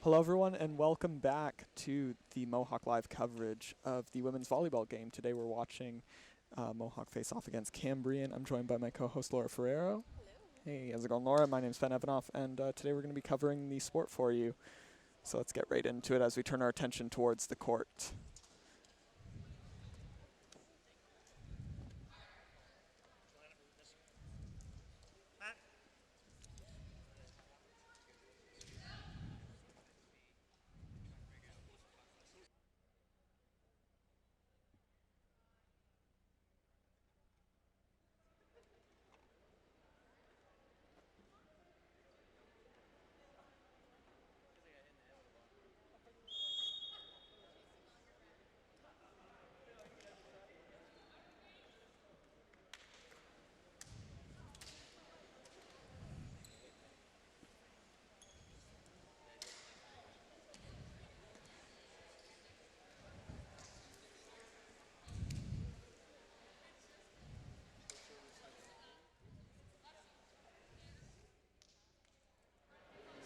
Hello everyone and welcome back to the Mohawk live coverage of the women's volleyball game. Today we're watching Mohawk face off against Cambrian. I'm joined by my co-host Laura Ferrero. Hello. Hey, how's it going, Laura? My name's Ben Evanoff, and today we're going to be covering the sport for you. So let's get right into it as we turn our attention towards the court.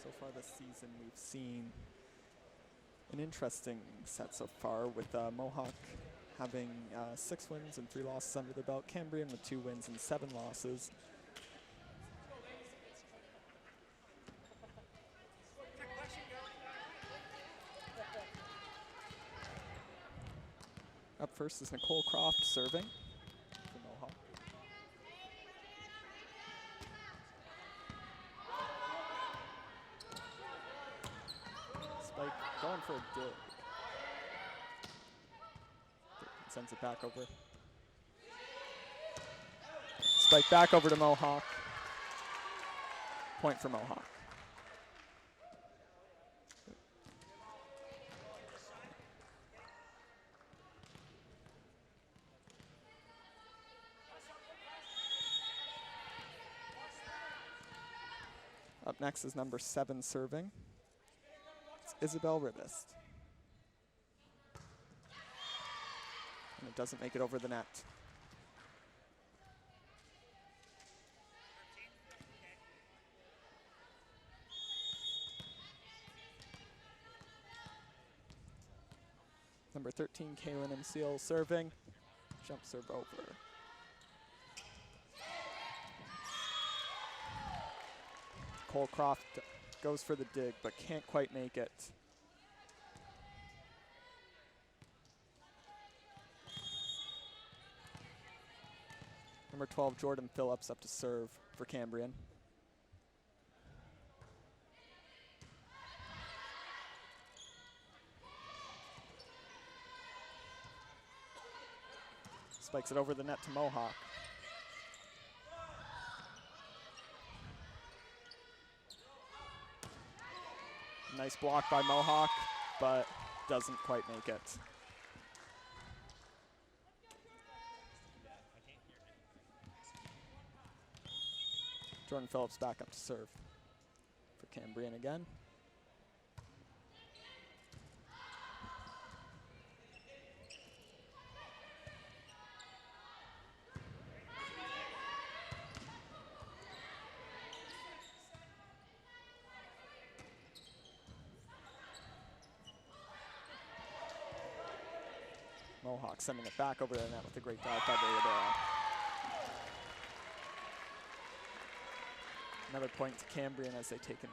So far this season we've seen an interesting set so far with Mohawk having 6 wins and 3 losses under their belt, Cambrian with 2 wins and 7 losses. Up first is Nicole Croft serving for Mohawk. Spike going for a dig. Sends it back over. Spike back over to Mohawk. Point for Mohawk. Up next is number 7 serving. It's Isabel Ribist. And it doesn't make it over the net. Number 13, Katelyn Albert serving. Jump serve over. Nicole Croft goes for the dig, but can't quite make it. Number 12, Jordan Phillips up to serve for Cambrian. Spikes it over the net to Mohawk. Nice block by Mohawk, but doesn't quite make it. Jordan Phillips back up to serve for Cambrian again. Mohawk sending it back over the net with a great dive by Bayadera. Another point to Cambrian as they take an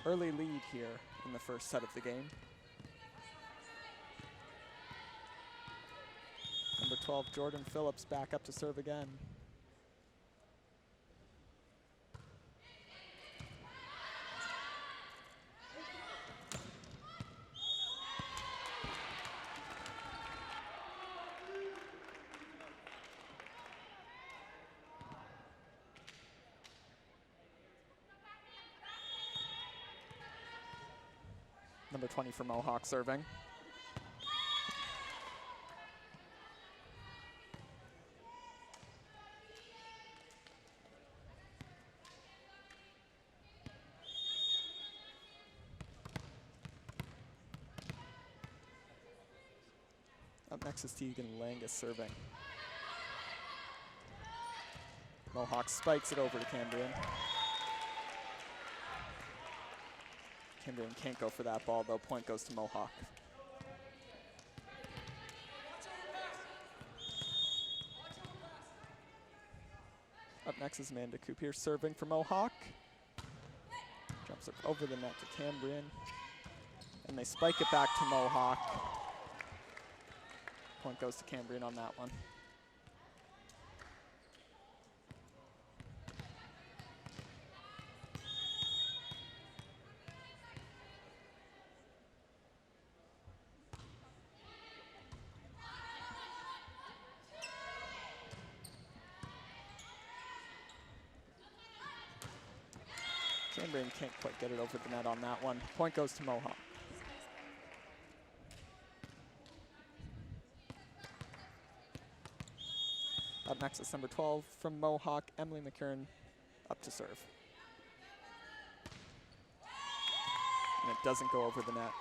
early lead here in the first set of the game. Number 12, Jordan Phillips back up to serve again. Number 20 for Mohawk serving. Up next is Tegan Langus serving. Mohawk spikes it over to Cambrian. Cambrian can't go for that ball, though. Point goes to Mohawk. Up next is Amanda Coupier serving for Mohawk. Jumps it over the net to Cambrian. And they spike it back to Mohawk. Point goes to Cambrian on that one. Cambrian can't quite get it over the net on that one. Point goes to Mohawk. Up next is number 12 from Mohawk, Emily McKern, up to serve. And it doesn't go over the net.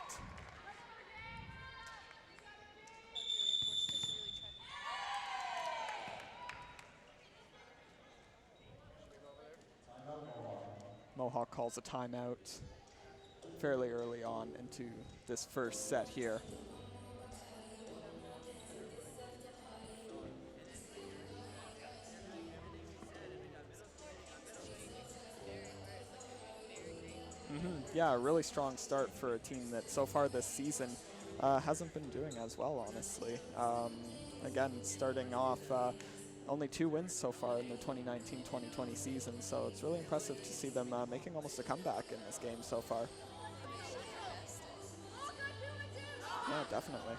Mohawk calls a timeout fairly early on into this first set here. Yeah, a really strong start for a team that so far this season hasn't been doing as well, honestly. Again, starting off only 2 wins so far in the 2019-2020 season, so it's really impressive to see them making almost a comeback in this game so far. Yeah, definitely.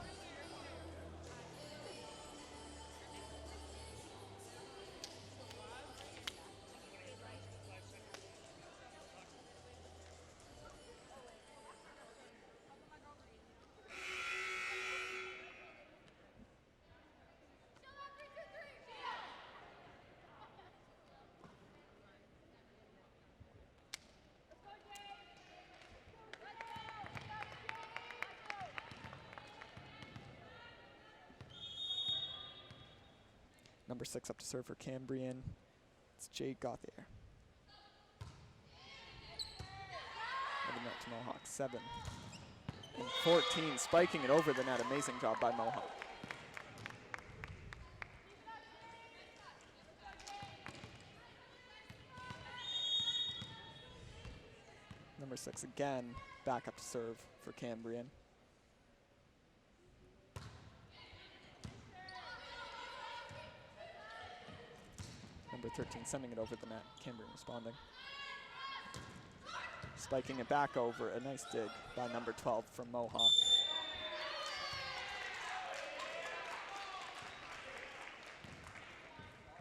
Number 6 up to serve for Cambrian. It's Jade Gauthier. Over the net to Mohawk, 7 and 14, spiking it over the net. Amazing job by Mohawk. Number 6 again, back up to serve for Cambrian. Number 13 sending it over the net. Cambrian responding. Spiking it back over. A nice dig by number 12 from Mohawk.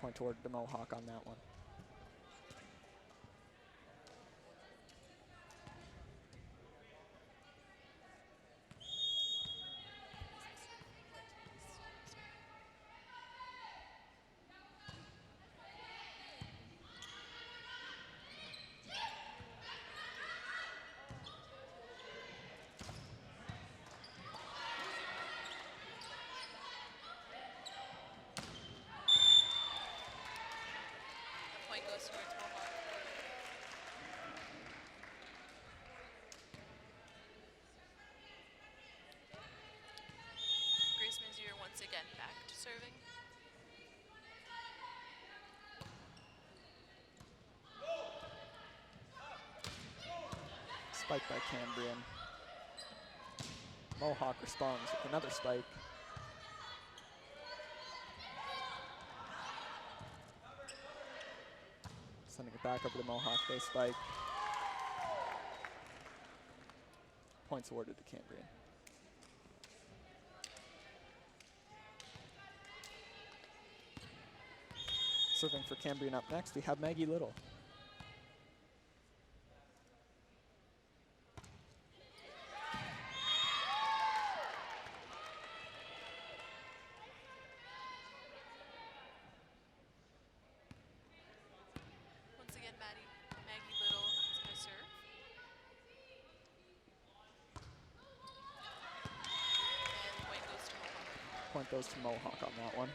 Point toward the Mohawk on that one. Again, back to serving. Spike by Cambrian. Mohawk responds with another spike. Sending it back over to Mohawk, they spike. Points awarded to Cambrian. Serving for Cambrian up next, we have Maggie Little. Once again, Maggie Little is going to serve. And point goes to Mohawk. Point goes to Mohawk on that one.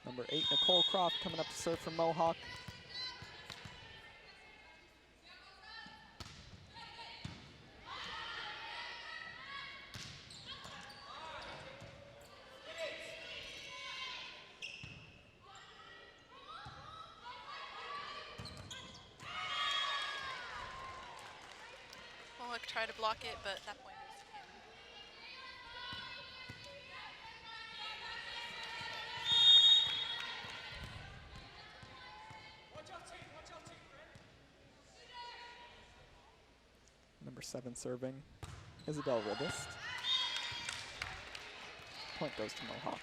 Number 8, Nicole Croft coming up to serve for Mohawk. Mohawk try to block it, but at that point it was Cambrian. Number 7 serving, Isabel Ribist. Point goes to Mohawk.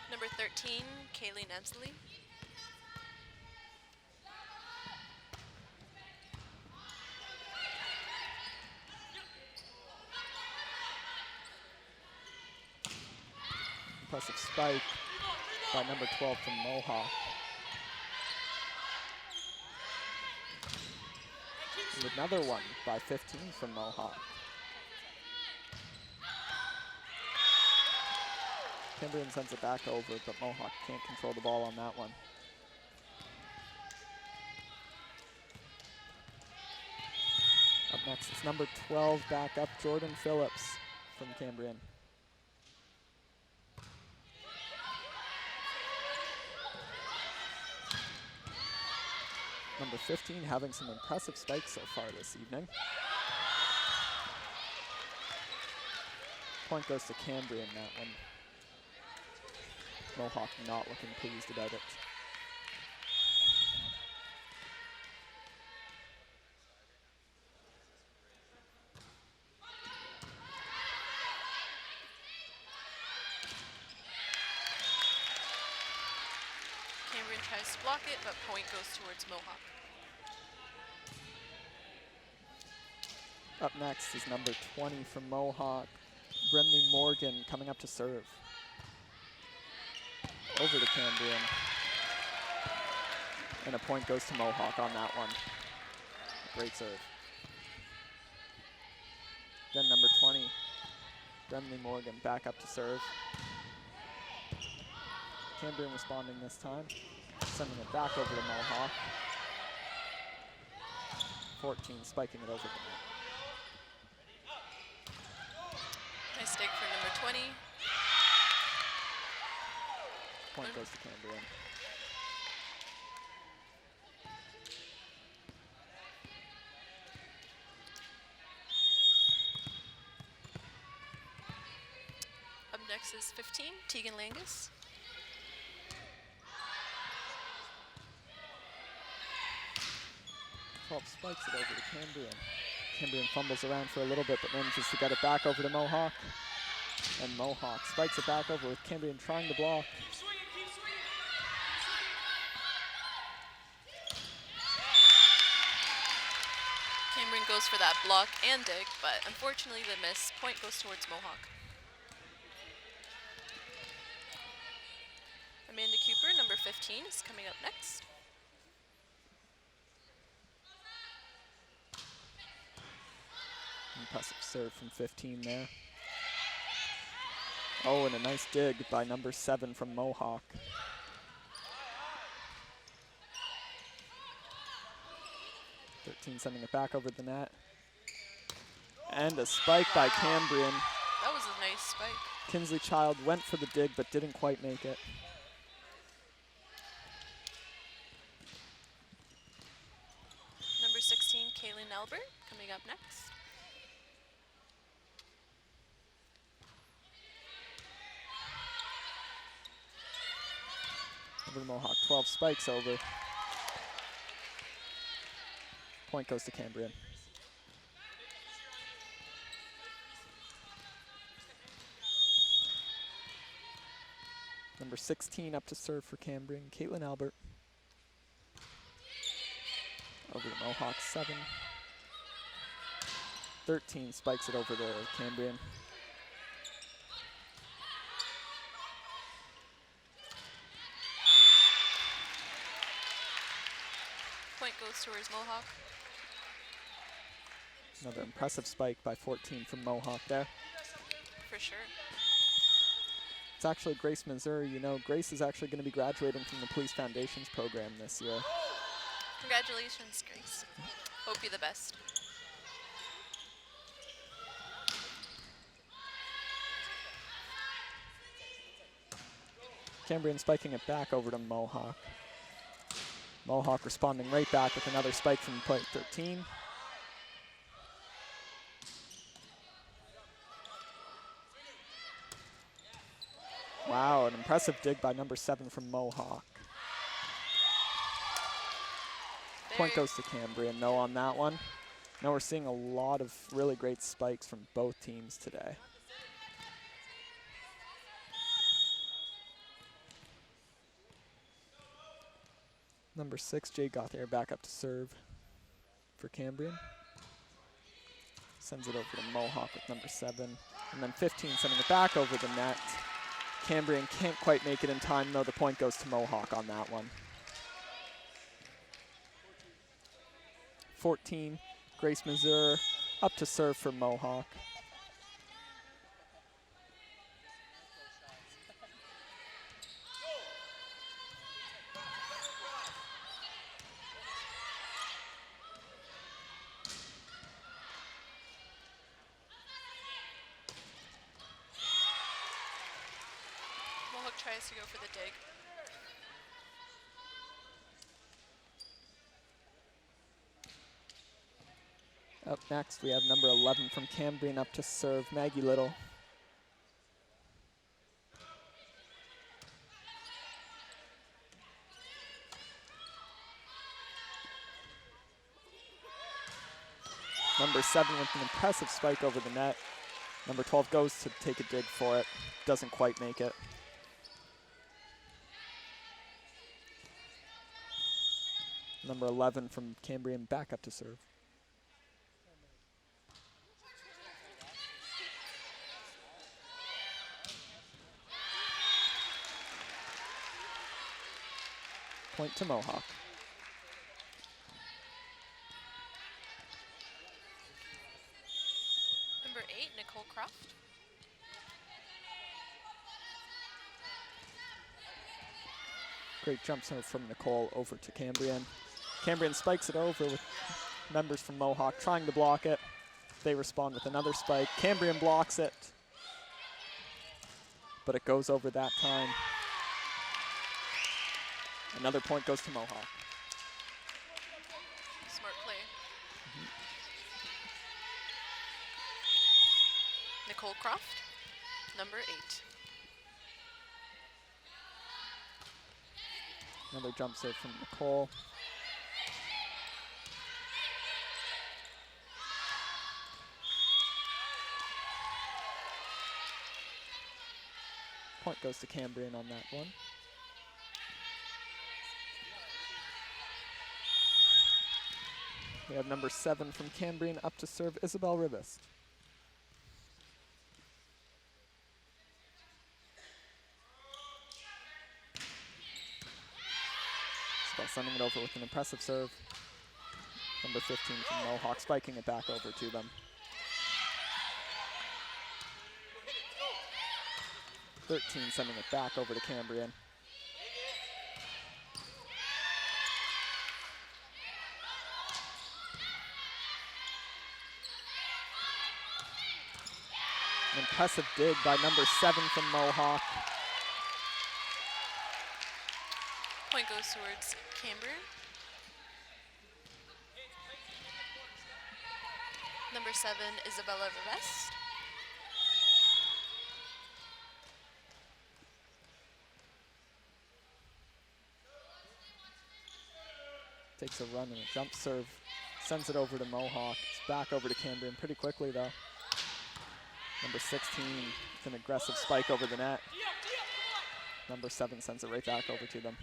Number 13, Katelyn Albert. Impressive spike by number 12 from Mohawk. And another one by 15 from Mohawk. Cambrian sends it back over, but Mohawk can't control the ball on that one. Up next is number 12 backup, Jordan Phillips from Cambrian. Number 15 having some impressive spikes so far this evening. Point goes to Cambrian, that one. Mohawk not looking pleased about it. Cambrian tries to block it, but point goes towards Mohawk. Up next is number 20 from Mohawk, Brenley Morgan coming up to serve. Over to Cambrian. And a point goes to Mohawk on that one. Great serve. Then number 20, Brenley Morgan back up to serve. Cambrian responding this time, sending it back over to Mohawk. 14 spiking it over the net. Nice dig for number 20. Point goes to Cambrian. Up next is 15, Tegan Langus. Spikes it over to Cambrian. Cambrian fumbles around for a little bit, but manages to get it back over to Mohawk. And Mohawk spikes it back over with Cambrian trying to block. Cambrian goes for that block and dig, but unfortunately the miss. Point goes towards Mohawk. Amanda Cooper, number 15, is coming up next. Impressive serve from 15 there. Oh, and a nice dig by number 7 from Mohawk. Sending it back over the net. And a spike by Cambrian. That was a nice spike. Kinsley Child went for the dig, but didn't quite make it. Number 16, Katelyn Albert, coming up next. Over to Mohawk, 12 spikes over. Point goes to Cambrian. Number 16 up to serve for Cambrian, Katelyn Albert. Over to Mohawk, 7. 13 spikes it over to Cambrian. Point goes towards Mohawk. Another impressive spike by 14 from Mohawk there. For sure. It's actually Grace Missouri. You know, Grace is actually going to be graduating from the Police Foundations program this year. Congratulations, Grace. Hope you the best. Cambrian spiking it back over to Mohawk. Mohawk responding right back with another spike from point 13. Wow, an impressive dig by number 7 from Mohawk. Point goes to Cambrian, though, on that one. Now we're seeing a lot of really great spikes from both teams today. Number 6, Jade Gauthier, back up to serve for Cambrian. Sends it over to Mohawk with number 7. And then 15 sending it back over the net. Cambrian can't quite make it in time, though. The point goes to Mohawk on that one. 14, Grace Mazur up to serve for Mohawk. Mohawk tries to go for the dig. Up next, we have number 11 from Cambrian up to serve, Maggie Little. Number 7 with an impressive spike over the net. Number 12 goes to take a dig for it, doesn't quite make it. Number 11 from Cambrian back up to serve. Point to Mohawk. Number 8, Nicole Croft. Great jump serve from Nicole over to Cambrian. Cambrian spikes it over with members from Mohawk trying to block it. They respond with another spike. Cambrian blocks it, but it goes over that time. Another point goes to Mohawk. Smart play. Nicole Croft, number 8. Another jump serve from Nicole. Point goes to Cambrian on that one. We have number 7 from Cambrian up to serve, Isabel Rivas. Isabel sending it over with an impressive serve. Number 15 from Mohawk spiking it back over to them. 13 sending it back over to Cambrian. An impressive dig by number 7 from Mohawk. Point goes towards Cambrian. Number 7, Isabella Rivest. Takes a run and a jump serve. Sends it over to Mohawk. It's back over to Cambrian pretty quickly, though. Number 16 with an aggressive spike over the net. Number 7 sends it right back over to them.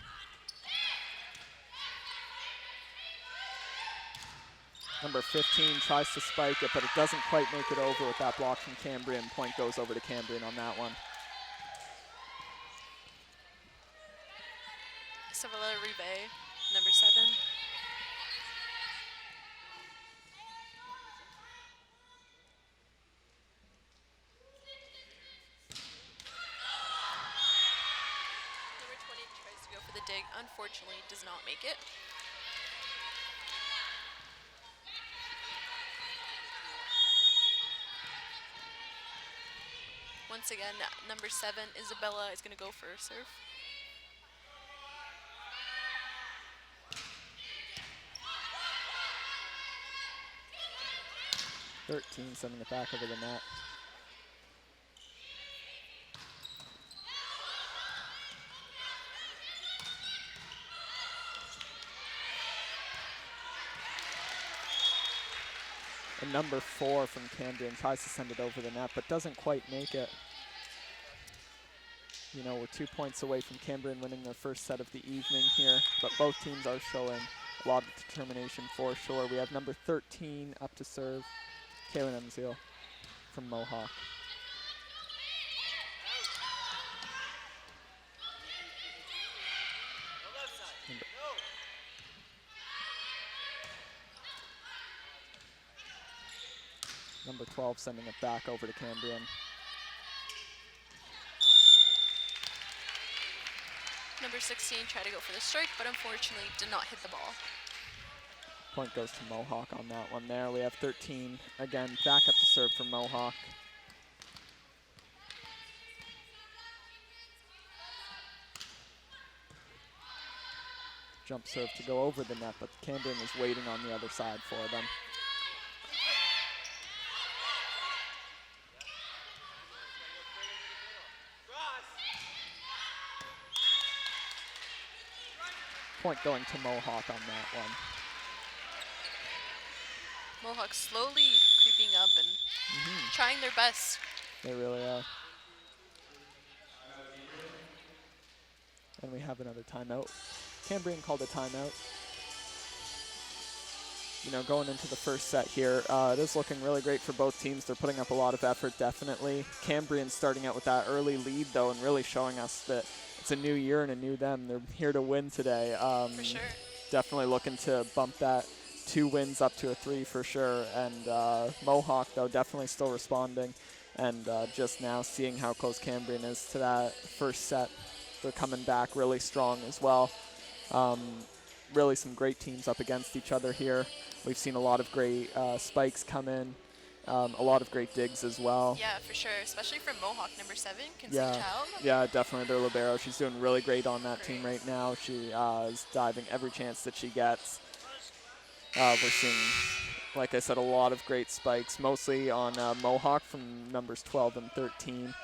Number 15 tries to spike it, but it doesn't quite make it over with that block from Cambrian. Point goes over to Cambrian on that one. Isabella Ribe, number 7. Number 20 tries to go for the dig. Unfortunately, does not make it. Once again, number 7, Isabella, is going to go for a serve. 13, sending it back over the net. And number 4 from Cambrian tries to send it over the net, but doesn't quite make it. You know, we're 2 points away from Cambrian winning their first set of the evening here, but both teams are showing a lot of determination for sure. We have number 13 up to serve, Katelyn Albert from Mohawk. Number 12 sending it back over to Cambrian. Number 16 tried to go for the strike, but unfortunately did not hit the ball. Point goes to Mohawk on that one there. We have 13, again, back up to serve for Mohawk. Jump serve to go over the net, but Cambrian was waiting on the other side for them. Point going to Mohawk on that one. Mohawk slowly creeping up and trying their best. They really are. And we have another timeout. Cambrian called a timeout. You know, going into the first set here, it is looking really great for both teams. They're putting up a lot of effort, definitely. Cambrian starting out with that early lead, though, and really showing us that it's a new year and a new them. They're here to win today. For sure. Definitely looking to bump that 2 wins up to a 3 for sure. And Mohawk, though, definitely still responding. And just now seeing how close Cambrian is to that first set. They're coming back really strong as well. Really some great teams up against each other here. We've seen a lot of great spikes come in. A lot of great digs as well. Yeah, for sure, especially from Mohawk, number 7, Child. Yeah, definitely their libero. She's doing really great on that team right now. She is diving every chance that she gets. We're seeing, like I said, a lot of great spikes, mostly on Mohawk from numbers 12 and 13.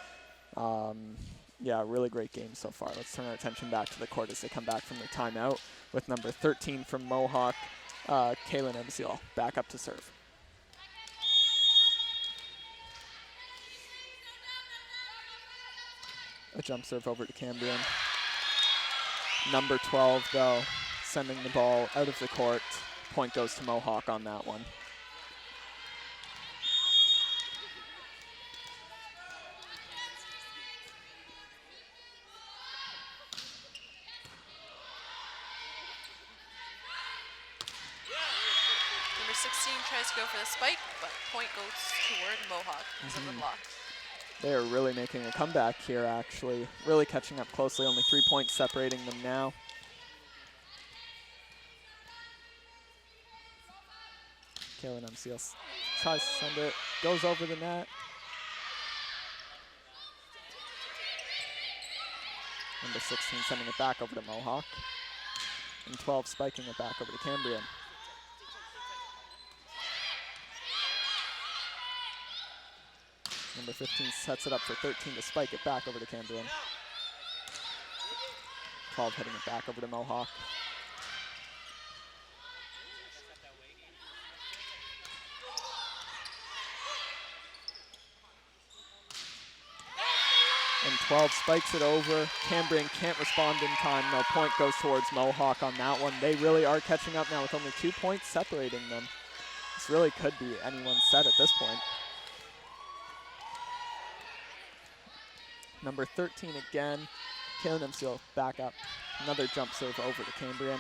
Yeah, really great game so far. Let's turn our attention back to the court as they come back from their timeout with number 13 from Mohawk, Katelyn Albert, back up to serve. A jump serve over to Cambrian. Number 12, though, sending the ball out of the court. Point goes to Mohawk on that one. Number 16 tries to go for the spike, but point goes toward Mohawk because of the block. They are really making a comeback here, actually. Really catching up closely, only 3 points separating them now. Katelyn Albert tries to send it, goes over the net. Number 16 sending it back over to Mohawk. And 12 spiking it back over to Cambrian. Number 15 sets it up for 13 to spike it back over to Cambrian. 12 hitting it back over to Mohawk. And 12 spikes it over. Cambrian can't respond in time. No point goes towards Mohawk on that one. They really are catching up now with only 2 points separating them. This really could be anyone's set at this point. Number 13 again. Katelyn Albert back up. Another jump serve over to Cambrian.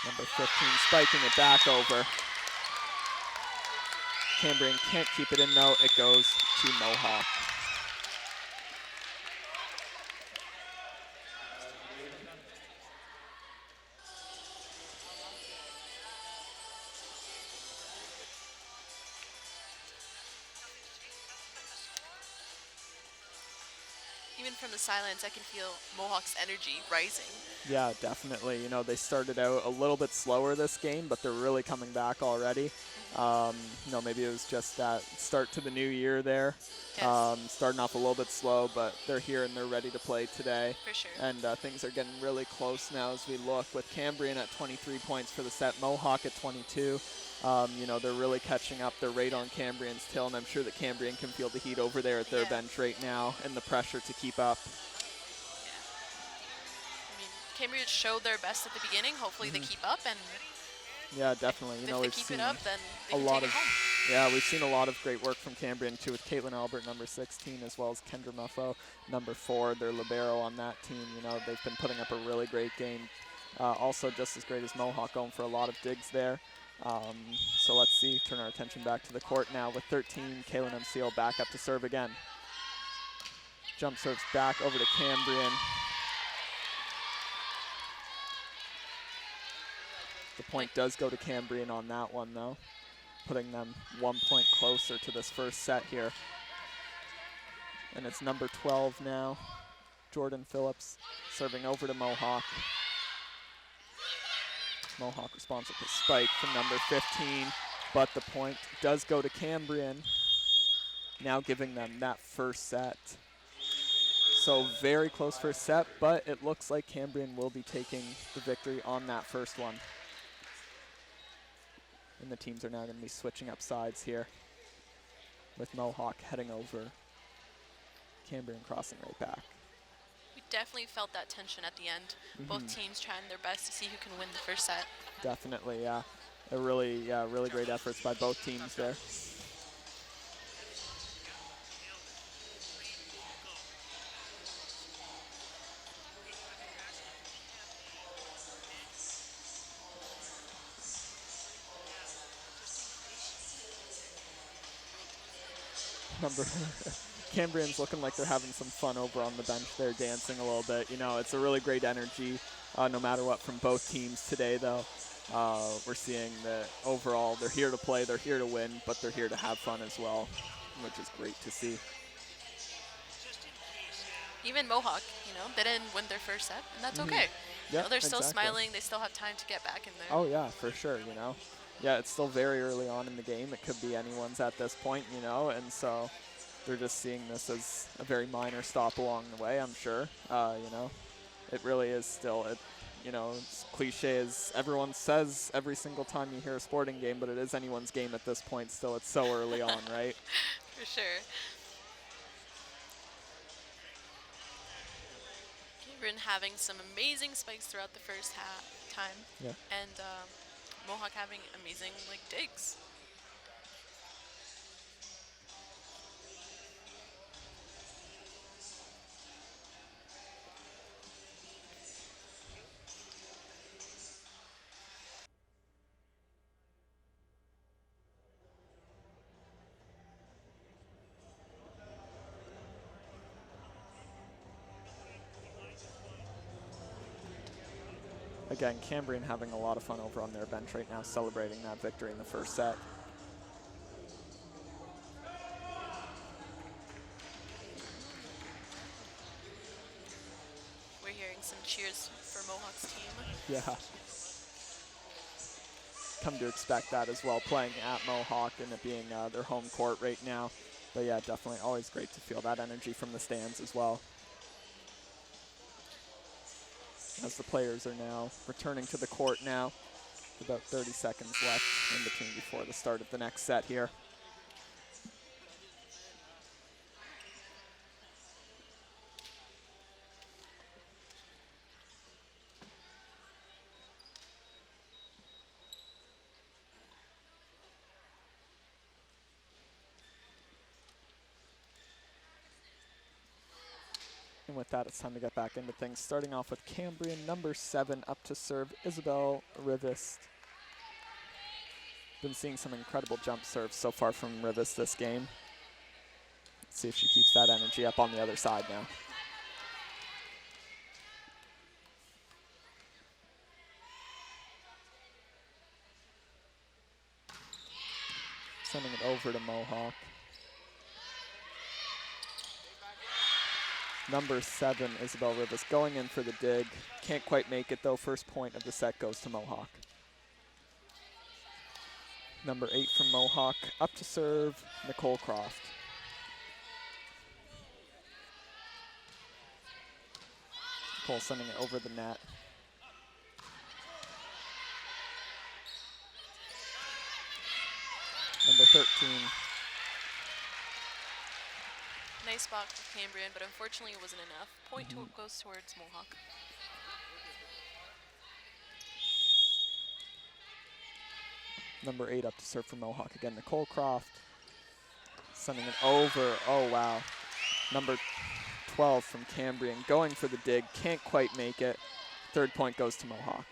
Number 15 spiking it back over. Cambrian can't keep it in though. It goes to Mohawk. Even from the silence, I can feel Mohawk's energy rising. Yeah, definitely. You know, they started out a little bit slower this game, but they're really coming back already. You know, maybe it was just that start to the new year there. Yes. Starting off a little bit slow, but they're here and they're ready to play today. For sure. And things are getting really close now as we look with Cambrian at 23 points for the set, Mohawk at 22. You know, they're really catching up. They're right on Cambrian's tail, and I'm sure that Cambrian can feel the heat over there at their bench right now and the pressure to keep up. I mean, Cambrian showed their best at the beginning. Hopefully they keep up, and yeah, definitely. You know, if they keep it up, then they a can lot take it home. Yeah, we've seen a lot of great work from Cambrian too, with Katelyn Albert, number 16, as well as Kendra Muffo, number 4. Their libero on that team. You know, they've been putting up a really great game. Also, just as great as Mohawk, going for a lot of digs there. So let's see. Turn our attention back to the court now with 13. Katelyn MCO back up to serve again. Jump serves back over to Cambrian. The point does go to Cambrian on that one, though, putting them 1 point closer to this first set here. And it's number 12 now, Jordan Phillips, serving over to Mohawk. Mohawk responds with a spike from number 15, but the point does go to Cambrian, now giving them that first set. So very close first set, but it looks like Cambrian will be taking the victory on that first one. And the teams are now going to be switching up sides here, with Mohawk heading over, Cambrian crossing right back. We definitely felt that tension at the end. Both teams trying their best to see who can win the first set. Definitely, yeah. Really great efforts by both teams there. Cambrian's looking like they're having some fun over on the bench. They're dancing a little bit. You know, it's a really great energy, no matter what, from both teams today, though. We're seeing that overall they're here to play, they're here to win, but they're here to have fun as well, which is great to see. Even Mohawk, you know, they didn't win their first set, and that's okay. Yeah, you know, they're still exactly. smiling. They still have time to get back in there. Oh, yeah, for sure, you know. Yeah, it's still very early on in the game. It could be anyone's at this point, you know, and so they're just seeing this as a very minor stop along the way, I'm sure. You know, it really is still, you know, it's cliche as everyone says every single time you hear a sporting game, but it is anyone's game at this point still. It's so early on, right? For sure. Cambrian having some amazing spikes throughout the first time. Yeah. And Mohawk having amazing, like, digs. Again, Cambrian having a lot of fun over on their bench right now, celebrating that victory in the first set. We're hearing some cheers for Mohawk's team. Yeah. Come to expect that as well, playing at Mohawk and it being their home court right now. But yeah, definitely always great to feel that energy from the stands as well. As the players are now returning to the court now. About 30 seconds left in between before the start of the next set here. And with that, it's time to get back into things. Starting off with Cambrian, number 7, up to serve, Isabel Rivest. Been seeing some incredible jump serves so far from Rivest this game. Let's see if she keeps that energy up on the other side now. Sending it over to Mohawk. Number 7, Isabel Rivas, going in for the dig. Can't quite make it, though. First point of the set goes to Mohawk. Number 8 from Mohawk, up to serve, Nicole Croft. Nicole sending it over the net. Number 13. Nice block for Cambrian, but unfortunately it wasn't enough. Point goes towards Mohawk. Number 8 up to serve for Mohawk again, Nicole Croft. Sending it over, oh wow. Number 12 from Cambrian, going for the dig, can't quite make it. Third point goes to Mohawk.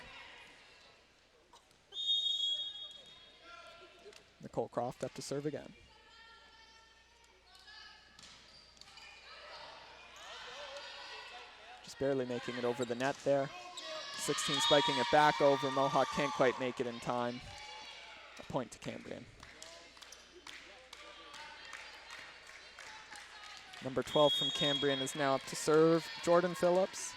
Nicole Croft up to serve again. Just barely making it over the net there. 16 spiking it back over, Mohawk can't quite make it in time. A point to Cambrian. Number 12 from Cambrian is now up to serve, Jordan Phillips.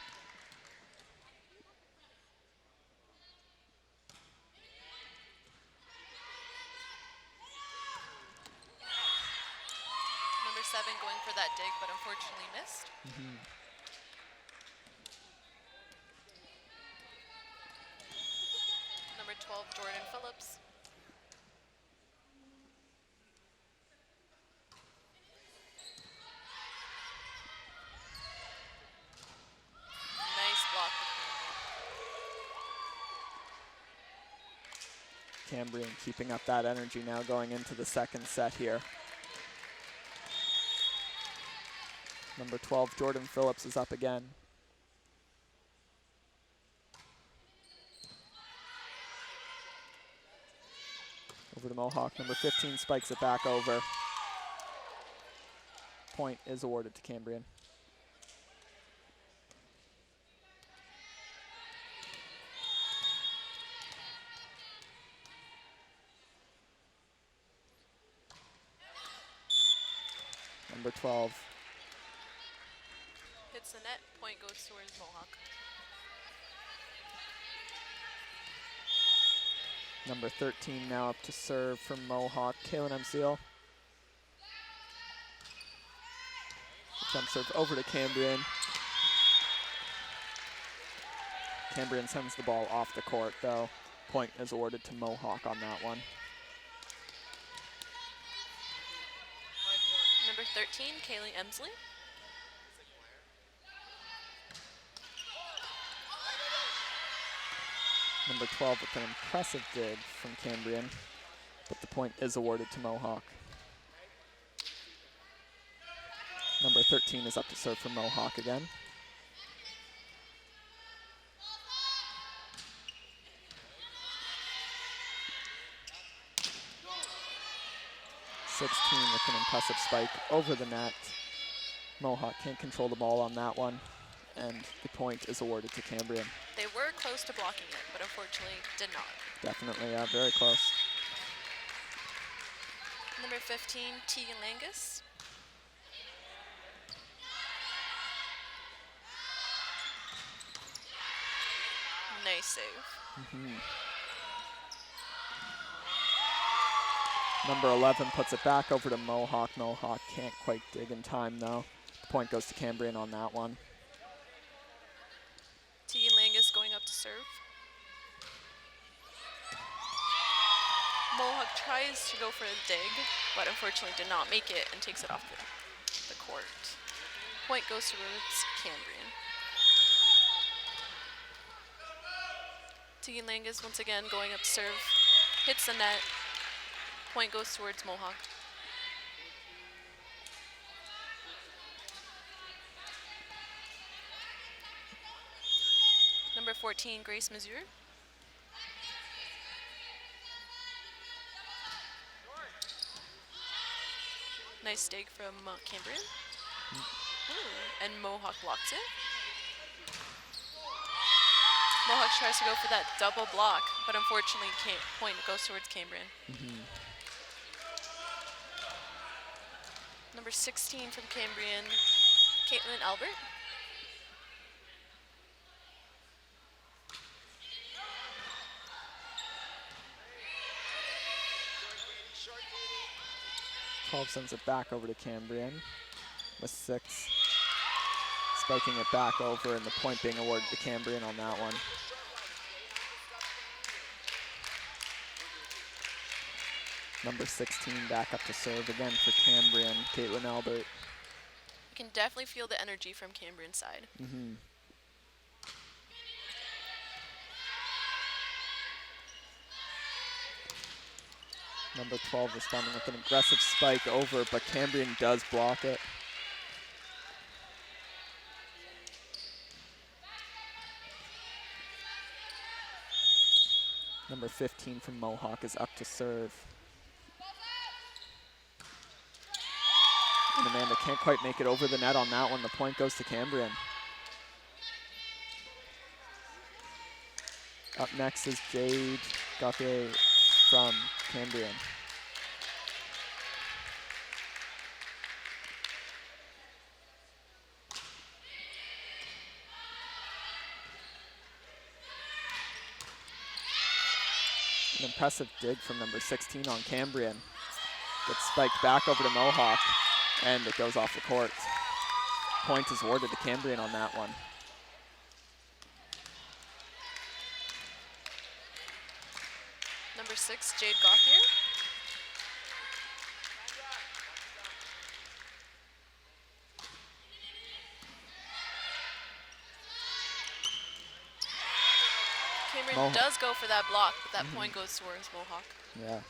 Number 7 going for that dig, but unfortunately missed. Number 12, Jordan Phillips. Nice block for Cambrian keeping up that energy now going into the second set here. Number 12, Jordan Phillips is up again. Over to Mohawk, number 15 spikes it back over. Point is awarded to Cambrian. Number 12. hits the net, point goes towards Mohawk. Number 13 now up to serve from Mohawk, Katelyn Albert. Jump serve over to Cambrian. Cambrian sends the ball off the court though. Point is awarded to Mohawk on that one. Number 13, Katelyn Albert. Number 12 with an impressive dig from Cambrian, but the point is awarded to Mohawk. Number 13 is up to serve for Mohawk again. .16 with an impressive spike over the net. Mohawk can't control the ball on that one, and the point is awarded to Cambrian. They were close to blocking it, but unfortunately did not. Definitely, yeah, very close. Number 15, Tegan Langus. Nice save. Number 11 puts it back over to Mohawk. Mohawk can't quite dig in time though. The point goes to Cambrian on that one. Tegan Langus going up to serve. Mohawk tries to go for a dig, but unfortunately did not make it and takes it off the court. Point goes towards Cambrian. Tegan Langus once again going up to serve, hits the net. Point goes towards Mohawk. Number 14, Grace Mazur. Nice dig from Cambrian. And Mohawk blocks it. Mohawk tries to go for that double block, but unfortunately point goes towards Cambrian. Number 16 from Cambrian Katelyn Albert. Sends it back over to Cambrian with 6. Spiking it back over and the point being awarded to Cambrian on that one. Number 16 back up to serve again for Cambrian, Katelyn Albert. You can definitely feel the energy from Cambrian's side. Number 12 responding with an aggressive spike over, but Cambrian does block it. Number 15 from Mohawk is up to serve. And Amanda can't quite make it over the net on that one. The point goes to Cambrian. Up next is Jade Gauthier from Cambrian. An impressive dig from number 16 on Cambrian. Gets spiked back over to Mohawk, and it goes off the court. Point is awarded to Cambrian on that one. Number 6, Jade Gauthier. Cambrian does go for that block, but that point goes towards Mohawk. Yeah.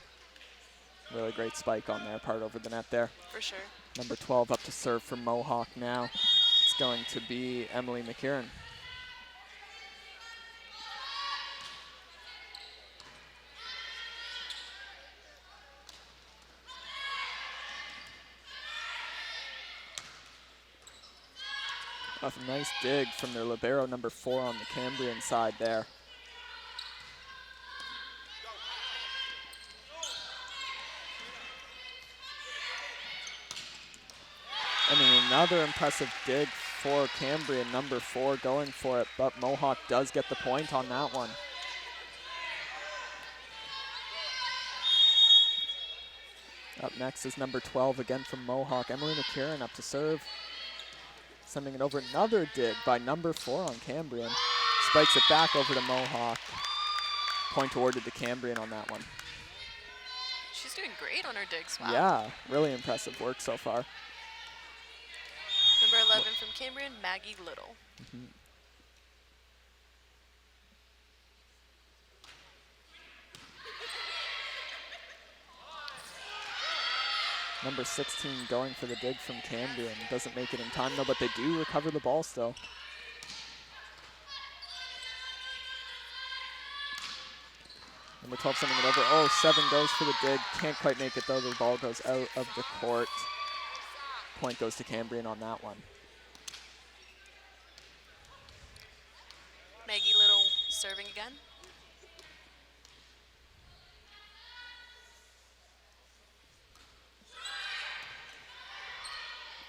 Really great spike on their part over the net there. For sure. Number 12 up to serve for Mohawk now. It's going to be Emily McKieran. A nice dig from their libero, number 4 on the Cambrian side there. And then another impressive dig for Cambrian, number 4 going for it, but Mohawk does get the point on that one. Up next is number 12 again from Mohawk, Emily McKieran up to serve. Sending it over, another dig by number 4 on Cambrian. Spikes it back over to Mohawk. Point awarded to Cambrian on that one. She's doing great on her digs, wow. Yeah, really impressive work so far. Number 11 from Cambrian, Maggie Little. Number 16 going for the dig from Cambrian. Doesn't make it in time though, but they do recover the ball still. Number 12 sending it over. Oh, 7 goes for the dig. Can't quite make it though. The ball goes out of the court. Point goes to Cambrian on that one. Maggie Little serving again.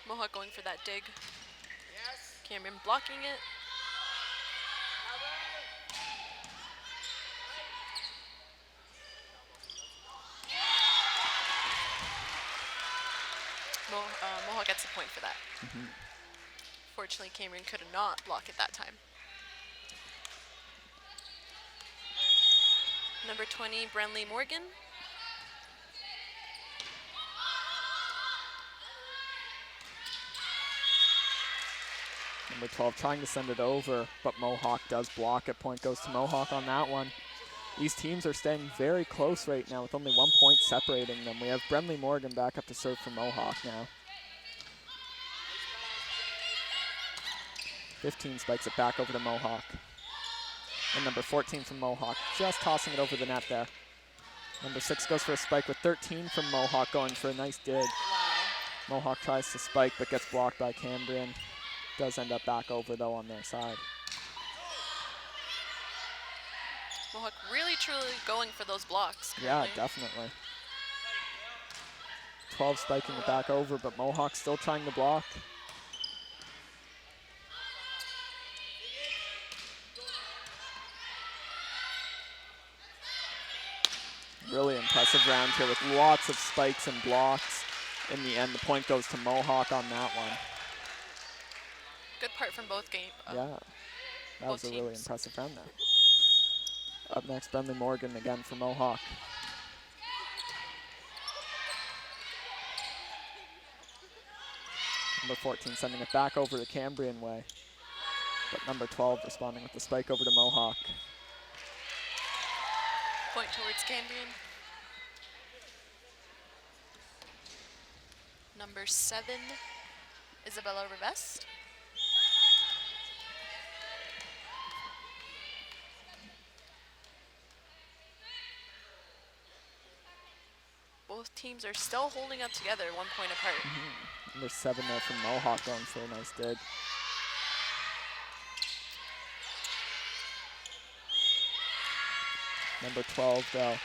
Mohawk going for that dig. Yes. Cambrian blocking it. Mohawk gets a point for that. Fortunately, Cambrian could not block it that time. Number 20, Brenley Morgan. Number 12 trying to send it over, but Mohawk does block it. Point goes to Mohawk on that one. These teams are staying very close right now with only 1 point separating them. We have Brenley Morgan back up to serve for Mohawk now. 15 spikes it back over to Mohawk. And number 14 from Mohawk just tossing it over the net there. Number 6 goes for a spike with 13 from Mohawk going for a nice dig. Wow. Mohawk tries to spike but gets blocked by Cambrian. Does end up back over though on their side. Mohawk really truly going for those blocks. Yeah, definitely. 12 spiking it back over, but Mohawk still trying to block. really impressive round here with lots of spikes and blocks. In the end, the point goes to Mohawk on that one. Good part from both games. Yeah, that was a really impressive round there. Up next, Brenley Morgan again for Mohawk. Number 14 sending it back over the Cambrian way. But number 12 responding with the spike over to Mohawk. Point towards Cambrian. Number 7, Isabella Revest. Both teams are still holding up together, 1 point apart. Number 7 there from Mohawk going for a nice dig. Number 12 though,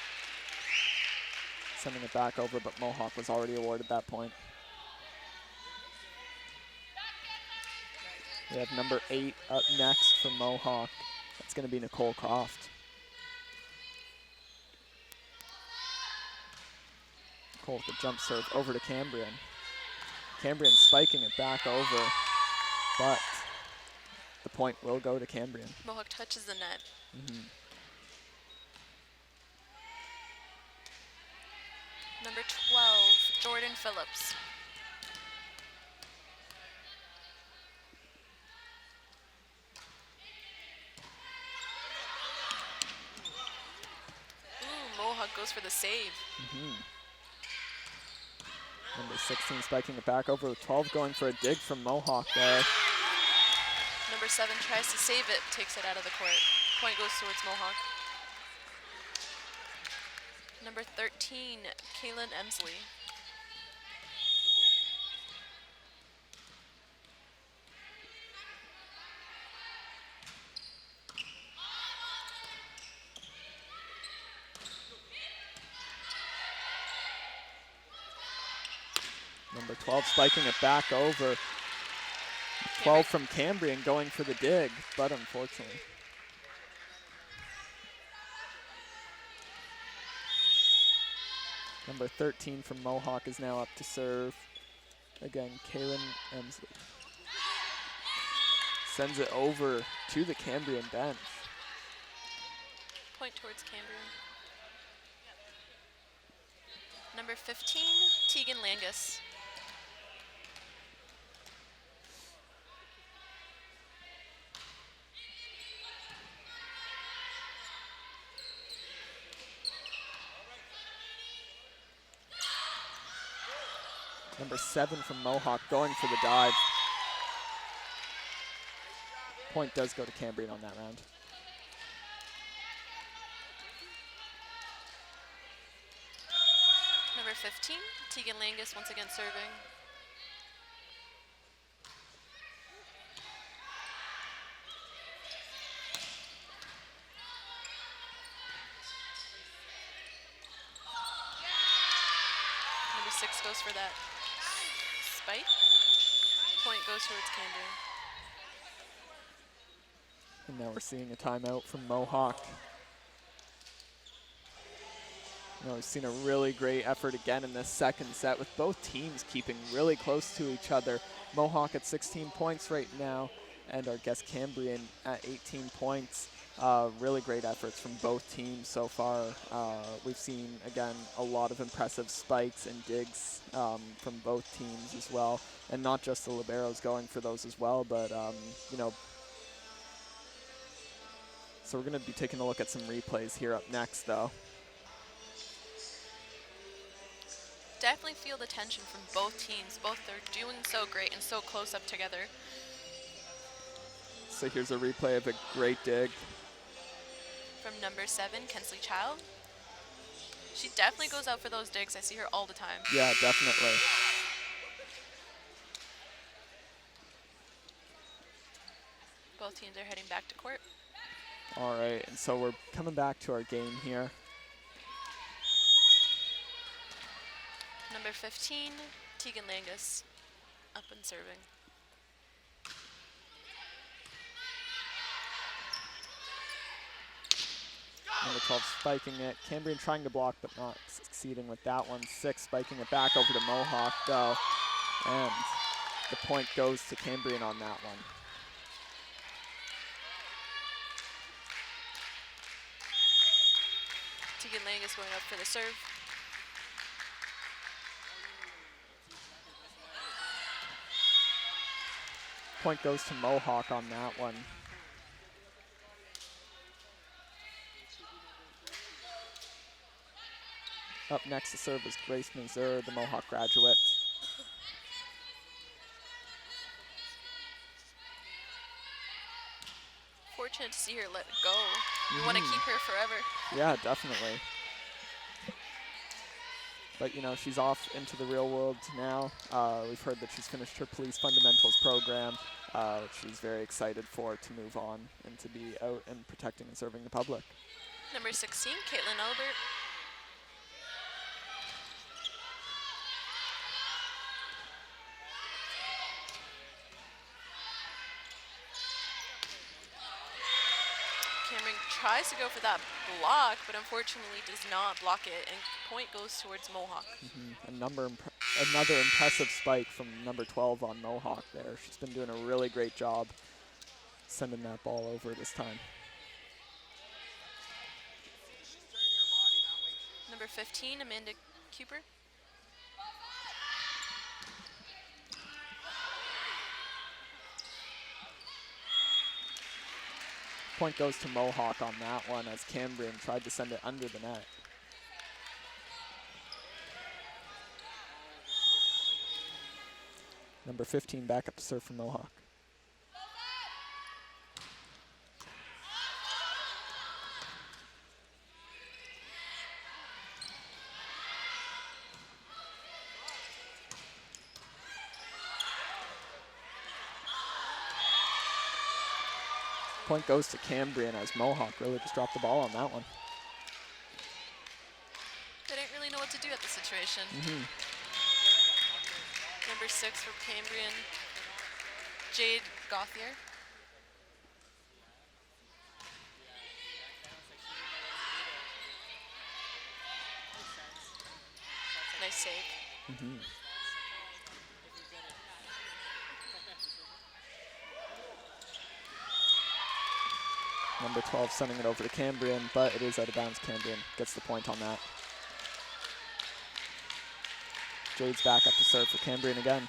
sending it back over, but Mohawk was already awarded that point. We have number 8 up next for Mohawk. That's going to be Nicole Croft. Nicole with the jump serve over to Cambrian. Cambrian spiking it back over, but the point will go to Cambrian. Mohawk touches the net. Number 12, Jordan Phillips. Ooh, Mohawk goes for the save. Number 16 spiking it back over with 12 going for a dig from Mohawk there. Number 7 tries to save it, takes it out of the court. Point goes towards Mohawk. Number 13, Katelyn Emsley. Number 12 spiking it back over. 12 from Cambrian going for the dig, but unfortunately. Number 13 from Mohawk is now up to serve. Again, Katelyn Emsley. Sends it over to the Cambrian bench. Point towards Cambrian. Number 15, Tegan Langus. Number 7 from Mohawk going for the dive. Point does go to Cambrian on that round. Number 15, Tegan Langus once again serving. Number 6 goes for that spike. Point goes towards Cambrian. And now we're seeing a timeout from Mohawk. We've seen a really great effort again in this second set with both teams keeping really close to each other. Mohawk at 16 points right now, and our guest Cambrian at 18 points. Really great efforts from both teams so far. We've seen, again, a lot of impressive spikes and digs from both teams as well. And not just the liberos going for those as well, but, so we're going to be taking a look at some replays here up next, though. Definitely feel the tension from both teams. Both are doing so great and so close up together. So here's a replay of a great dig. From number 7, Kensley Child. She definitely goes out for those digs. I see her all the time. Yeah, definitely. Both teams are heading back to court. All right, and so we're coming back to our game here. Number 15, Tegan Langus, up and serving. Number 12 spiking it. Cambrian trying to block, but not succeeding with that one. 6 spiking it back over to Mohawk, though. And the point goes to Cambrian on that one. Tegan Lang is going up for the serve. Point goes to Mohawk on that one. Up next to serve is Grace Mazur, the Mohawk graduate. Fortunate to see her let it go. We want to keep her forever. Yeah, definitely. But, you know, she's off into the real world now. We've heard that she's finished her police fundamentals program, which she's very excited for to move on and to be out and protecting and serving the public. Number 16, Katelyn Albert. Cambrian tries to go for that block, but unfortunately does not block it, and point goes towards Mohawk. Another impressive spike from number 12 on Mohawk there. She's been doing a really great job sending that ball over this time. Number 15, Amanda Cooper. Point goes to Mohawk on that one as Cambrian tried to send it under the net. Number 15 back up to serve for Mohawk. Point goes to Cambrian as Mohawk really just dropped the ball on that one. They didn't really know what to do at the situation. Number 6 for Cambrian, Jade Gauthier. Nice save. Number 12 sending it over to Cambrian, but it is out of bounds. Cambrian gets the point on that. Jade's back up to serve for Cambrian again.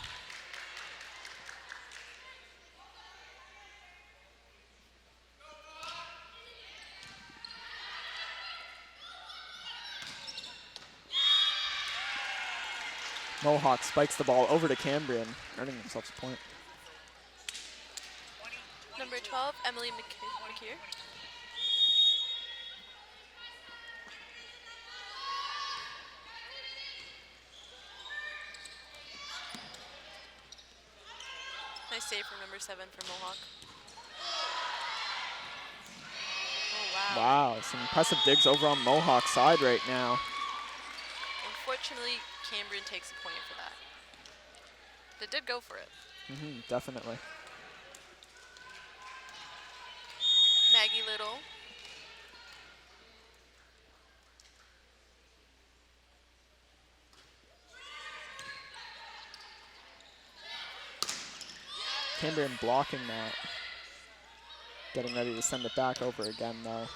Mohawk spikes the ball over to Cambrian, earning themselves a point. Number 12, Emily McKeer. Nice save from number 7 for Mohawk. Oh, wow. Wow, some impressive digs over on Mohawk's side right now. Unfortunately, Cambrian takes a point for that. They did go for it. Definitely. Maggie Little. Cambrian blocking that. Getting ready to send it back over again, though.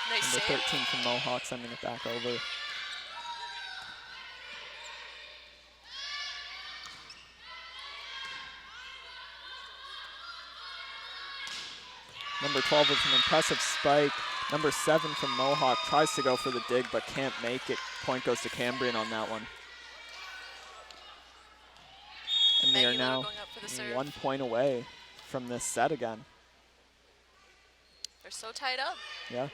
Nice Number save. 13 from Mohawk sending it back over. Number 12 with an impressive spike. Number 7 from Mohawk tries to go for the dig, but can't make it. Point goes to Cambrian on that one. And they are Maggie Little now going up for the serve. 1 point away from this set again. They're so tied up. Yeah.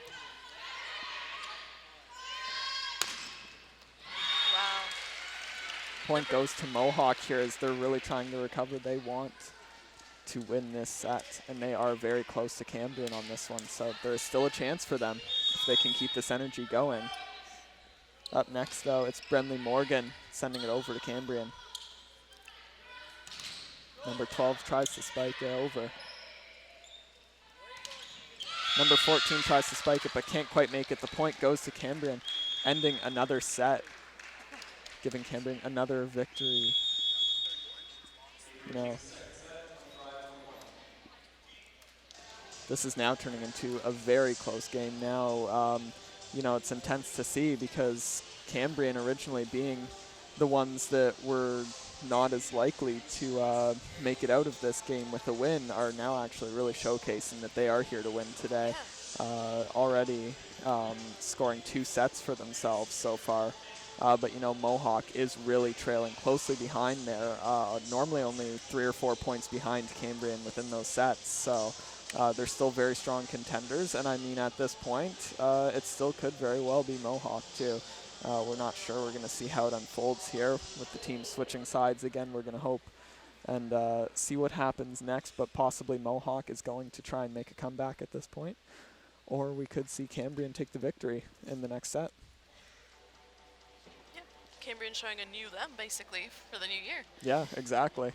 Wow. Point goes to Mohawk here as they're really trying to recover. They want to win this set, and they are very close to Cambrian on this one, so there is still a chance for them if they can keep this energy going. Up next, though, it's Brenley Morgan sending it over to Cambrian. Number 12 tries to spike it over. Number 14 tries to spike it, but can't quite make it. The point goes to Cambrian, ending another set, giving Cambrian another victory. You know, this is now turning into a very close game now. You know, it's intense to see because Cambrian originally being the ones that were not as likely to make it out of this game with a win are now actually really showcasing that they are here to win today. Already scoring 2 sets for themselves so far. But, you know, Mohawk is really trailing closely behind there. Normally only 3 or 4 points behind Cambrian within those sets. So they're still very strong contenders. And, I mean, at this point, it still could very well be Mohawk, too. We're not sure. We're going to see how it unfolds here with the team switching sides again. We're going to hope and see what happens next. But possibly Mohawk is going to try and make a comeback at this point. Or we could see Cambrian take the victory in the next set. Yeah, Cambrian showing a new them, basically, for the new year. Yeah, exactly.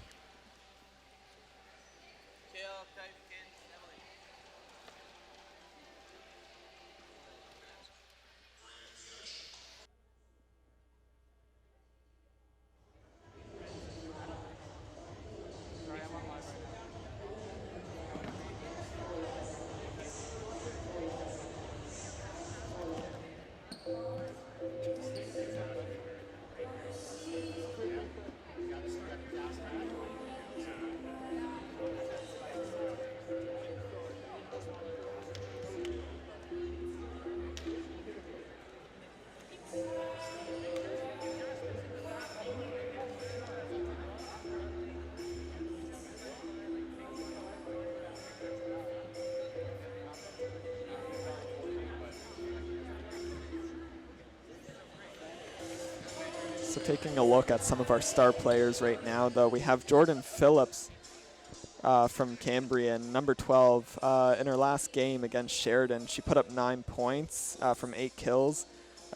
So taking a look at some of our star players right now, though, we have Jordan Phillips from Cambrian, number 12. In her last game against Sheridan, she put up 9 points from 8 kills.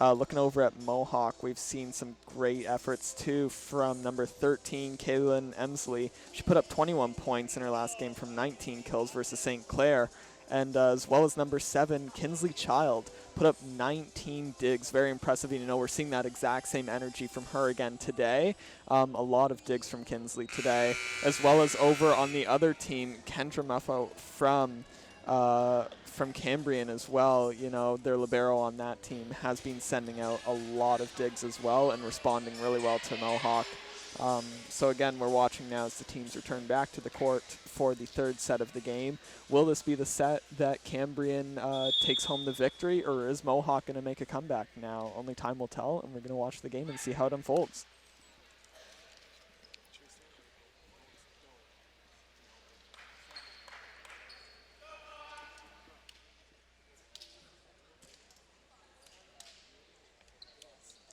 Looking over at Mohawk, we've seen some great efforts, too, from number 13, Katelyn Albert. She put up 21 points in her last game from 19 kills versus St. Clair. And as well as number 7, Kinsley Child, put up 19 digs. Very impressive. You know, we're seeing that exact same energy from her again today. A lot of digs from Kinsley today. As well as over on the other team, Kendra Muffo from Cambrian as well. You know, their libero on that team has been sending out a lot of digs as well and responding really well to Mohawk. So again, we're watching now as the teams return back to the court for the 3rd set of the game. Will this be the set that Cambrian takes home the victory, or is Mohawk going to make a comeback now? Only time will tell, and we're going to watch the game and see how it unfolds.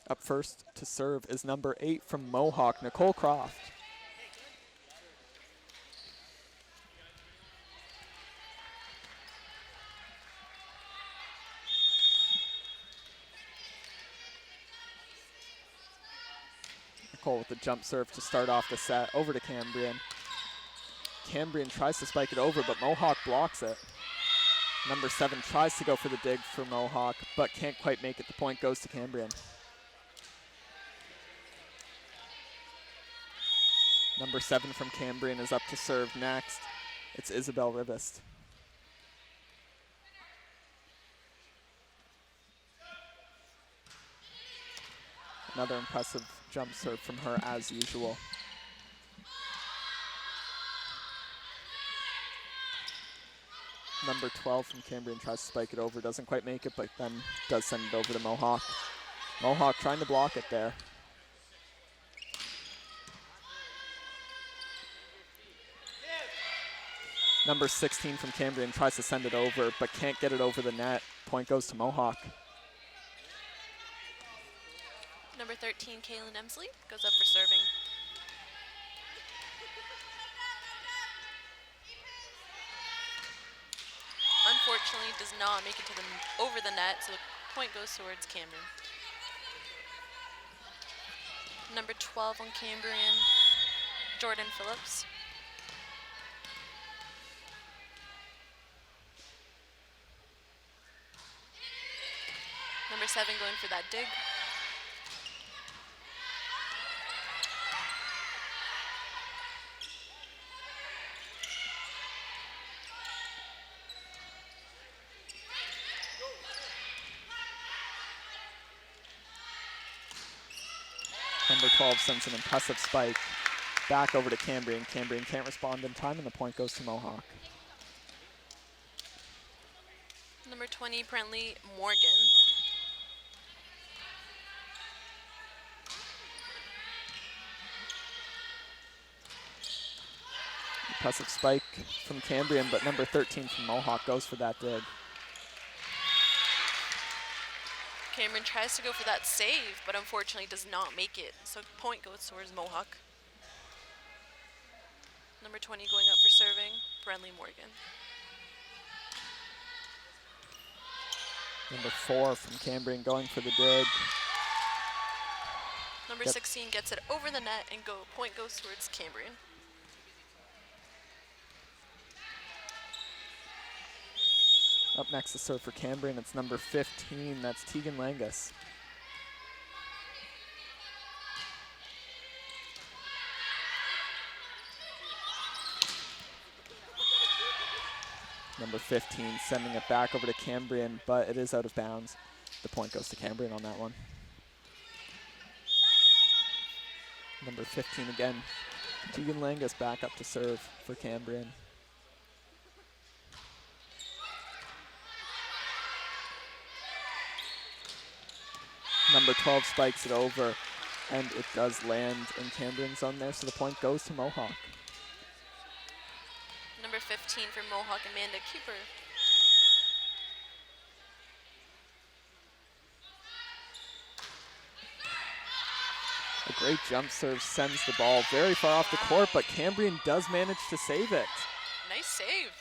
Up first to serve is number 8 from Mohawk, Nicole Croft. Nicole with the jump serve to start off the set, over to Cambrian. Cambrian tries to spike it over, but Mohawk blocks it. Number 7 tries to go for the dig for Mohawk, but can't quite make it. The point goes to Cambrian. Number 7 from Cambrian is up to serve next. It's Isabel Rivest. Another impressive jump serve from her as usual. Number 12 from Cambrian tries to spike it over, doesn't quite make it, but then does send it over to Mohawk. Mohawk trying to block it there. Number 16 from Cambrian tries to send it over, but can't get it over the net. Point goes to Mohawk. Number 13, Katelyn Albert, goes up for serving. Unfortunately, does not make it to over the net, so the point goes towards Cambrian. Number 12 on Cambrian, Jordan Phillips. Number 7 going for that dig. Number 12 sends an impressive spike back over to Cambrian. Cambrian can't respond in time, and the point goes to Mohawk. Number 20, Brenley Morgan. Impressive spike from Cambrian, but number 13 from Mohawk goes for that dig. Cambrian tries to go for that save, but unfortunately does not make it. So point goes towards Mohawk. Number 20 going up for serving, Brenley Morgan. Number 4 from Cambrian going for the dig. Number 16 gets it over the net, and point goes towards Cambrian. Up next to serve for Cambrian, it's number 15, that's Tegan Langus. Number 15 sending it back over to Cambrian, but it is out of bounds. The point goes to Cambrian on that one. Number 15 again, Tegan Langus back up to serve for Cambrian. Number 12 spikes it over, and it does land in Cambrian's zone there, so the point goes to Mohawk. Number 15 for Mohawk, Amanda Keeper. A great jump serve sends the ball very far off the court, but Cambrian does manage to save it. Nice save.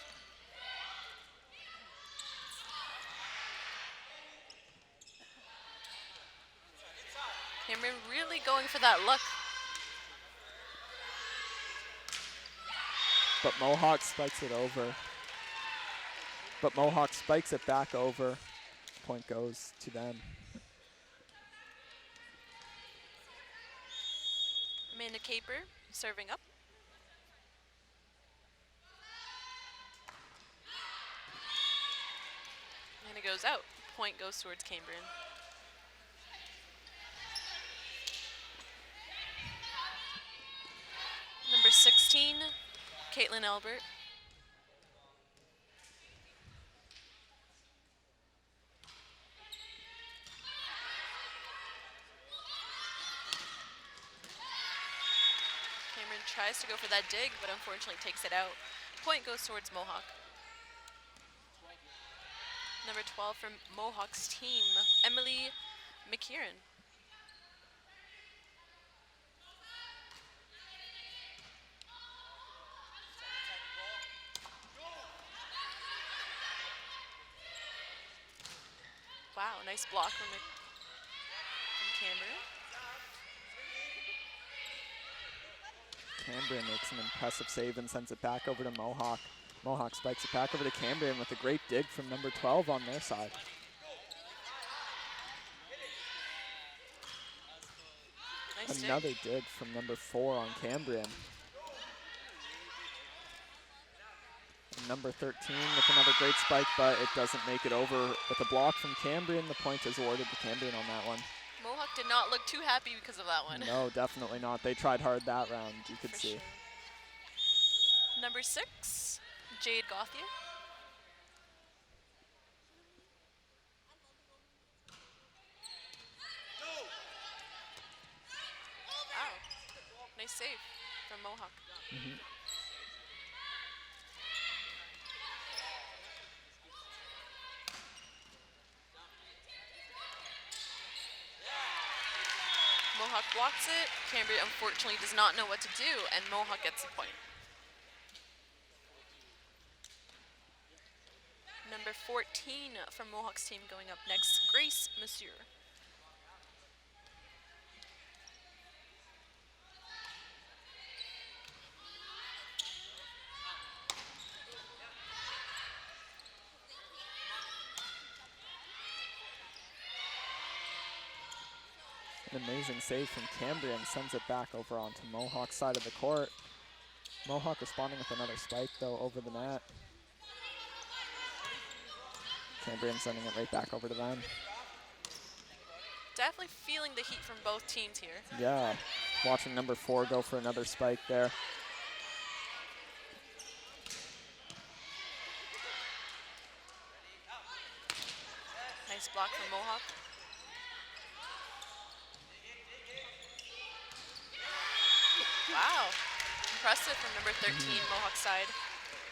Cambrian really going for that luck. But Mohawk spikes it over. But Mohawk spikes it back over. Point goes to them. Amanda Caper serving up. And it goes out. Point goes towards Cambrian. Number 16, Katelyn Albert. Cambrian tries to go for that dig, but unfortunately takes it out. Point goes towards Mohawk. Number 12 from Mohawk's team, Emily McKieran. Wow, nice block from Cambrian. Cambrian makes an impressive save and sends it back over to Mohawk. Mohawk spikes it back over to Cambrian with a great dig from number 12 on their side. Nice Another dig from number 4 on Cambrian. And number 13 with another great spike, but it doesn't make it over with a block from Cambrian. The point is awarded to Cambrian on that one. Mohawk did not look too happy because of that one. No, definitely not. They tried hard that round, you could see. Sure. Number 6, Jade Gauthier. Wow, nice save from Mohawk. Mohawk blocks it. Cambrian unfortunately does not know what to do, and Mohawk gets the point. Number 14 from Mohawk's team going up next, Grace Monsieur. An amazing save from Cambrian, sends it back over onto Mohawk's side of the court. Mohawk responding with another spike, though, over the net. Cambrian sending it right back over to them. Definitely feeling the heat from both teams here. Yeah, watching number 4 go for another spike there. Nice block from Mohawk. Wow, impressive from number 13, Mohawk's side.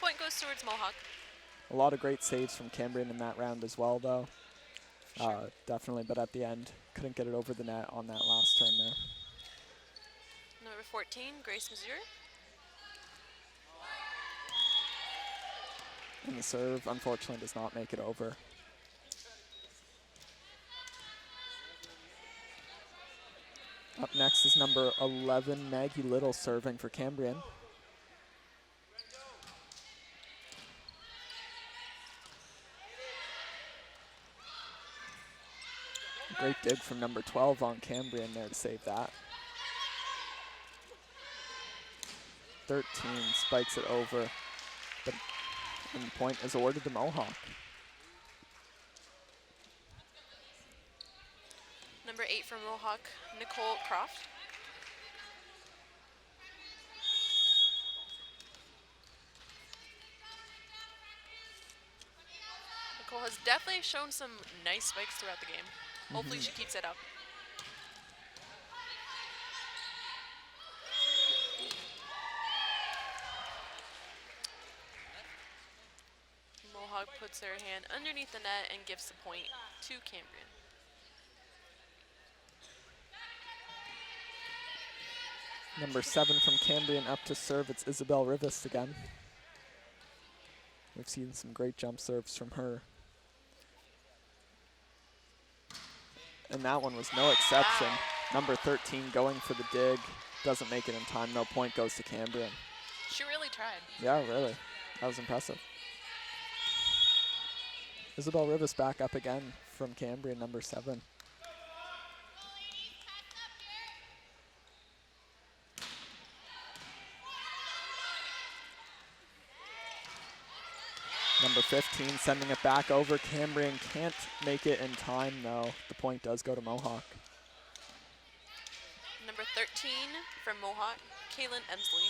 Point goes towards Mohawk. A lot of great saves from Cambrian in that round as well, though. Sure. Definitely, but at the end, couldn't get it over the net on that last turn there. Number 14, Grace Mazur. And the serve, unfortunately, does not make it over. Up next is number 11, Maggie Little, serving for Cambrian. Great dig from number 12 on Cambrian there to save that. 13 spikes it over, but the point is awarded to Mohawk. Number 8 from Mohawk, Nicole Croft. Nicole has definitely shown some nice spikes throughout the game. Hopefully she keeps it up. Mohawk puts their hand underneath the net and gives the point to Cambrian. Number 7 from Cambrian up to serve, it's Isabel Rivas again. We've seen some great jump serves from her. And that one was no exception. Wow. Number 13 going for the dig. Doesn't make it in time, no point goes to Cambrian. She really tried. Yeah, really. That was impressive. Isabel Rivas back up again from Cambrian, number 7. Number 15 sending it back over. Cambrian can't make it in time, though. The point does go to Mohawk. Number 13 from Mohawk, Katelyn Emsley.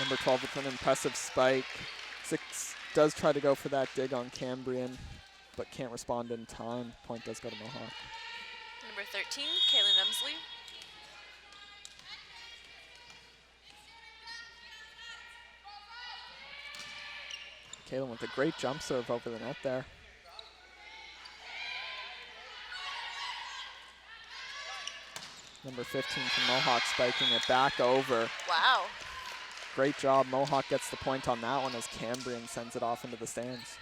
Number 12 with an impressive spike. 6 does try to go for that dig on Cambrian, but can't respond in time. Point does go to Mohawk. Number 13, Katelyn Emsley. Katelyn with a great jump serve over the net there. Number 15 from Mohawk spiking it back over. Wow. Great job. Mohawk gets the point on that one as Cambrian sends it off into the stands.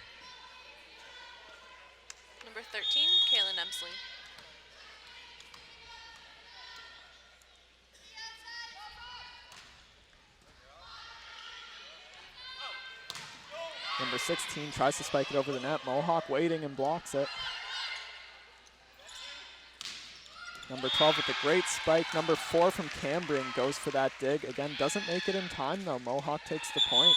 Number 13, Katelyn Emsley. Number 16 tries to spike it over the net. Mohawk waiting and blocks it. Number 12 with a great spike. Number 4 from Cambrian goes for that dig. Again, doesn't make it in time though. Mohawk takes the point.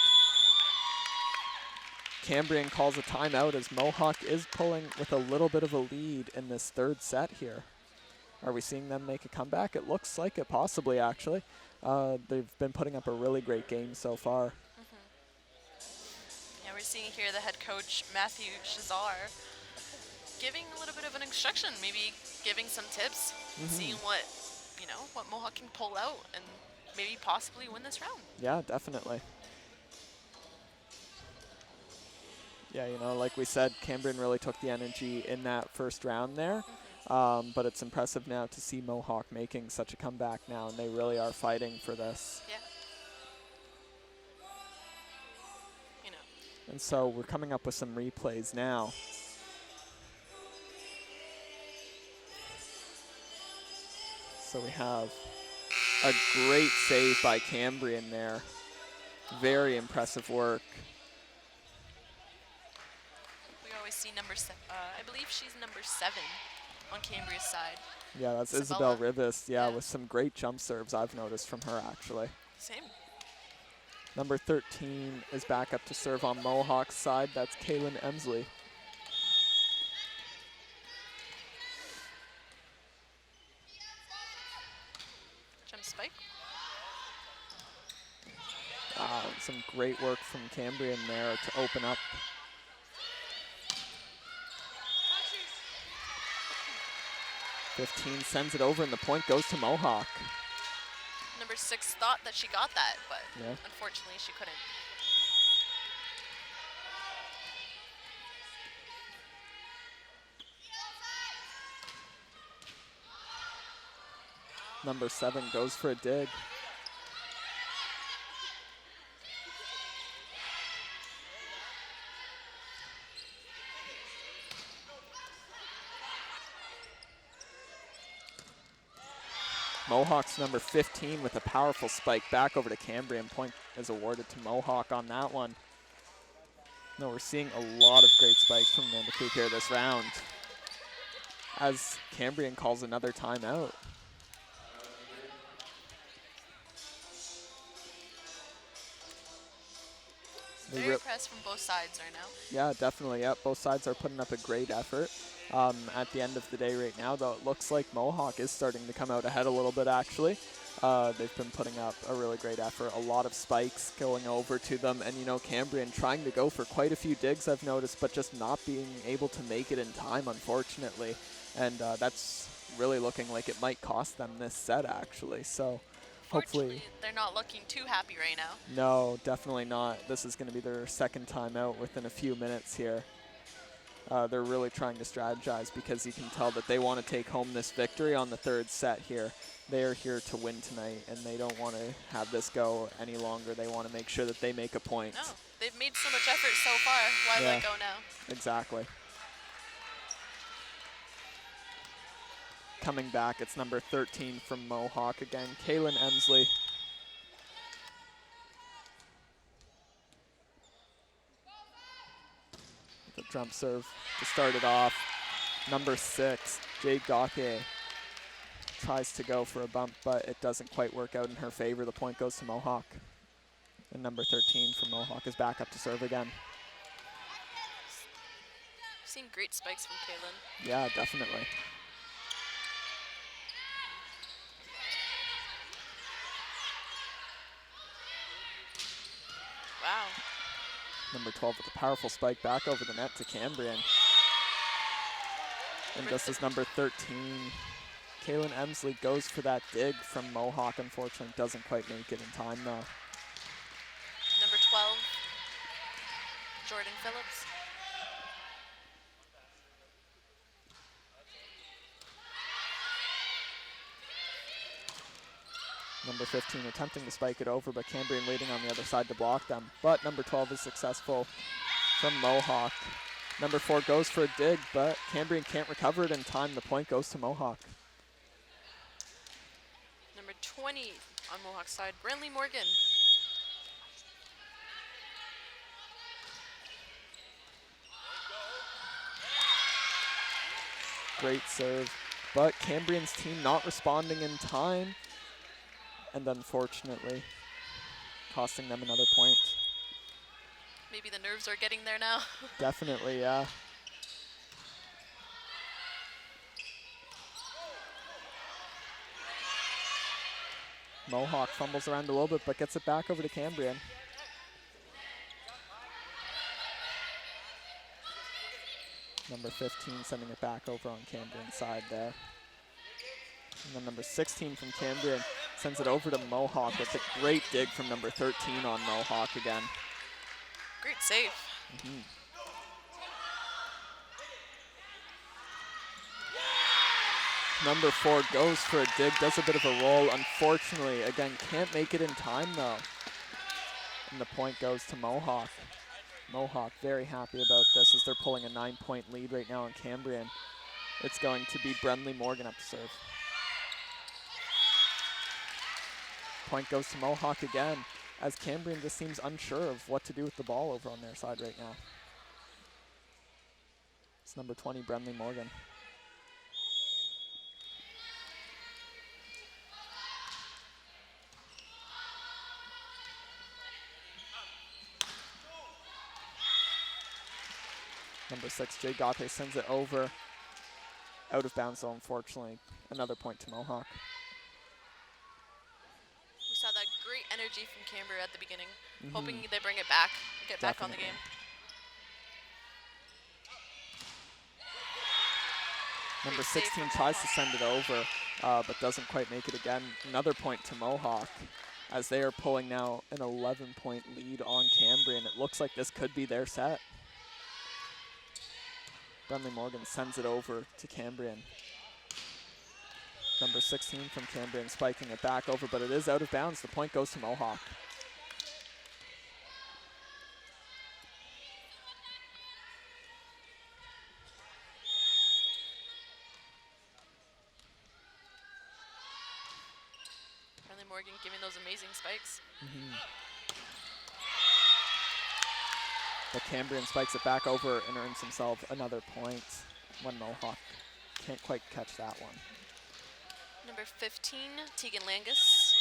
Cambrian calls a timeout as Mohawk is pulling with a little bit of a lead in this third set here. Are we seeing them make a comeback? It looks like it, possibly actually. They've been putting up a really great game so far. Yeah, we're seeing here the head coach, Matthew Shazar, giving a little bit of an instruction, maybe giving some tips, seeing what, what Mohawk can pull out and maybe possibly win this round. Yeah, definitely. Yeah, like we said, Cambrian really took the energy in that first round there. But it's impressive now to see Mohawk making such a comeback now, and they really are fighting for this. Yeah. And so we're coming up with some replays now. So we have a great save by Cambrian there. Very impressive work. We always see number 7. I believe she's number 7 on Cambria's side. Yeah, that's Isabella. Isabel Rivas. Yeah, Yeah. with some great jump serves I've noticed from her, actually. Same. Number 13 is back up to serve on Mohawk's side. That's Katelyn Emsley. Jump spike. Wow, some great work from Cambrian there to open up. .15 sends it over, and the point goes to Mohawk. Number 6 thought that she got that, but Yeah. unfortunately she couldn't. Number 7 goes for a dig. Mohawk's number 15 with a powerful spike back over to Cambrian. Point is awarded to Mohawk on that one. No, we're seeing a lot of great spikes from Amanda Cook here this round, as Cambrian calls another timeout. Very impressed from both sides right now. Yeah, definitely. Yep, both sides are putting up a great effort. At the end of the day right now, though, it looks like Mohawk is starting to come out ahead a little bit, actually. They've been putting up a really great effort. A lot of spikes going over to them. And, you know, Cambrian trying to go for quite a few digs, I've noticed, but just not being able to make it in time, unfortunately. And that's really looking like it might cost them this set, actually. So hopefully they're not looking too happy right now. No, definitely not. This is going to be their second time out within a few minutes here. They're really trying to strategize, because you can tell that they want to take home this victory on the third set here. They are here to win tonight, and they don't want to have this go any longer. They want to make sure that they make a point. No, they've made so much effort so far. Why let go now? Exactly. Coming back, it's number 13 from Mohawk again, Katelyn Emsley. The jump serve to start it off. Number 6, Jade Gauthier, tries to go for a bump, but it doesn't quite work out in her favor. The point goes to Mohawk. And number 13 from Mohawk is back up to serve again. I've seen great spikes from Katelyn. Yeah, definitely. Wow. Number 12 with a powerful spike back over the net to Cambrian. And just as number 13, Katelyn Emsley goes for that dig from Mohawk. Unfortunately, doesn't quite make it in time, though. Number 12, Jordan Phillips. Number 15 attempting to spike it over, but Cambrian waiting on the other side to block them. But number 12 is successful from Mohawk. Number 4 goes for a dig, but Cambrian can't recover it in time. The point goes to Mohawk. Number 20 on Mohawk's side, Brenley Morgan. Great serve, but Cambrian's team not responding in time, and unfortunately costing them another point. Maybe the nerves are getting there now. Definitely, yeah. Mohawk fumbles around a little bit, but gets it back over to Cambrian. Number 15 sending it back over on Cambrian's side there. And then number 16 from Cambrian sends it over to Mohawk with a great dig from number 13 on Mohawk again. Great save. Number 4 goes for a dig, does a bit of a roll. Unfortunately, again, can't make it in time though. And the point goes to Mohawk. Mohawk very happy about this as they're pulling a 9-point lead right now on Cambrian. It's going to be Brenley Morgan up to serve. Point goes to Mohawk again, as Cambrian just seems unsure of what to do with the ball over on their side right now. It's number 20, Brenley Morgan. Number 6, Jade Gauthier sends it over. Out of bounds, though, unfortunately. Another point to Mohawk. We saw that great energy from Cambrian at the beginning. Hoping they bring it back, get back on the game. Number 16 tries to send it over, but doesn't quite make it again. Another point to Mohawk, as they are pulling now an 11-point lead on Cambrian. It looks like this could be their set. Brenley Morgan sends it over to Cambrian. Number 16 from Cambrian spiking it back over, but it is out of bounds. The point goes to Mohawk. Brenley Morgan giving those amazing spikes. But Cambrian spikes it back over and earns himself another point when Mohawk can't quite catch that one. Number 15, Tegan Langus.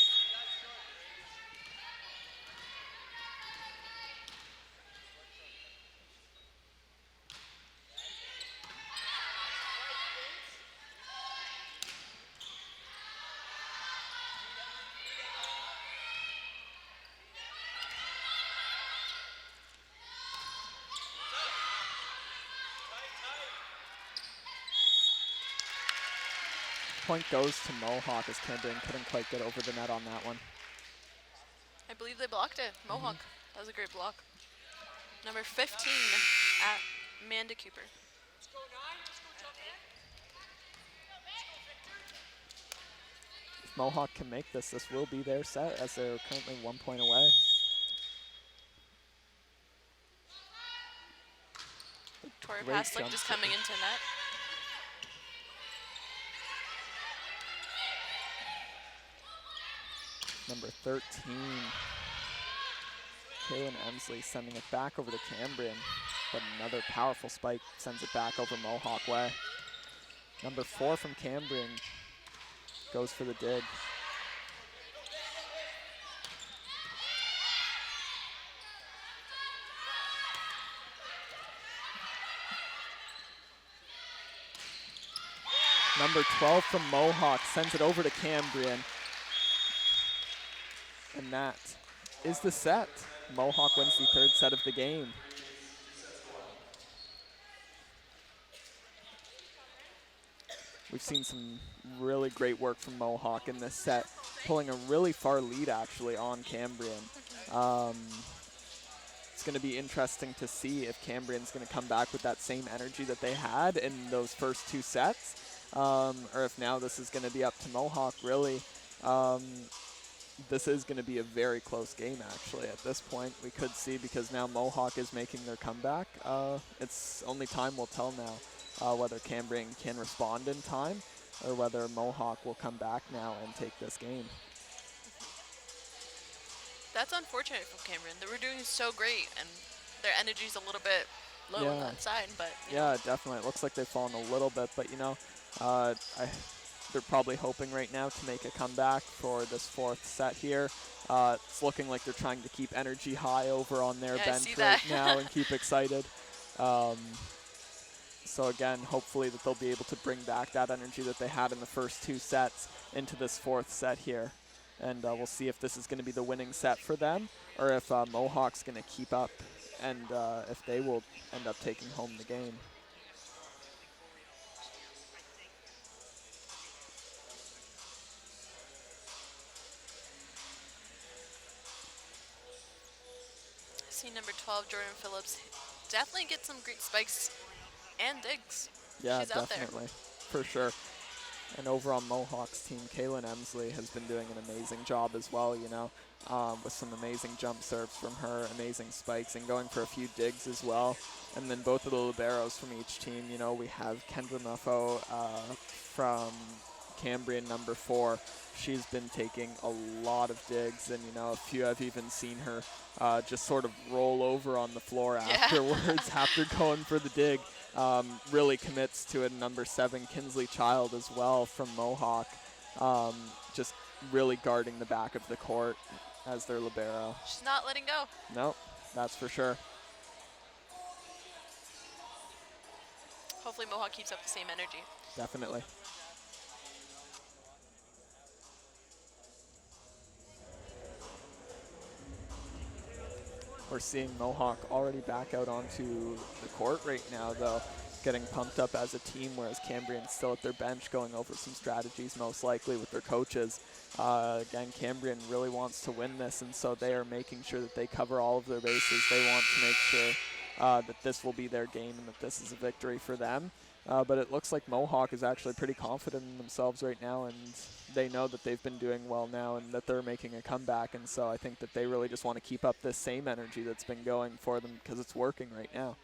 Point goes to Mohawk, as Cambrian couldn't quite get over the net on that one. I believe they blocked it. Mohawk. That was a great block. Number 15 at Amanda Cooper. If Mohawk can make this, this will be their set, as they're currently 1 point away. Tori Great Paslick jump just shot. coming into net. Number 13, Katelyn Emsley sending it back over to Cambrian, but another powerful spike sends it back over Mohawk way. Number 4 from Cambrian goes for the dig. Number 12 from Mohawk sends it over to Cambrian. And that is the set. Mohawk wins the third set of the game. We've seen some really great work from Mohawk in this set, pulling a really far lead actually on Cambrian. It's going to be interesting to see if Cambrian's going to come back with that same energy that they had in those first 2 sets, or if now this is going to be up to Mohawk really. This is going to be a very close game, actually, at this point. We could see, because now Mohawk is making their comeback. It's only time will tell now whether Cambrian can respond in time or whether Mohawk will come back now and take this game. That's unfortunate for Cambrian. They were doing so great, and their energy's a little bit low on that side. But yeah, definitely. It looks like they've fallen a little bit, but, you know, they're probably hoping right now to make a comeback for this 4th set here. It's looking like they're trying to keep energy high over on their bench right now and keep excited. So again, hopefully that they'll be able to bring back that energy that they had in the first 2 sets into this 4th set here. And we'll see if this is going to be the winning set for them, or if Mohawk's going to keep up, and if they will end up taking home the game. See number 12, Jordan Phillips, definitely get some great spikes and digs. Yeah, She's out there. definitely, for sure. And over on Mohawk's team, Katelyn Emsley has been doing an amazing job as well, you know, with some amazing jump serves from her, amazing spikes, and going for a few digs as well. And then both of the liberos from each team, you know, we have Kendra Muffo from Cambrian, number 4. She's been taking a lot of digs, and, a few I've even seen her just sort of roll over on the floor afterwards after going for the dig. Really commits to it. Number 7, Kinsley Child as well from Mohawk. Just really guarding the back of the court as their libero. She's not letting go. Nope, that's for sure. Hopefully Mohawk keeps up the same energy. Definitely. We're seeing Mohawk already back out onto the court right now, though, getting pumped up as a team, whereas Cambrian's still at their bench going over some strategies, most likely with their coaches. Again, Cambrian really wants to win this, and so they are making sure that they cover all of their bases. They want to make sure that this will be their game and that this is a victory for them. But it looks like Mohawk is actually pretty confident in themselves right now, and they know that they've been doing well now and that they're making a comeback. And so I think that they really just want to keep up this same energy that's been going for them because it's working right now.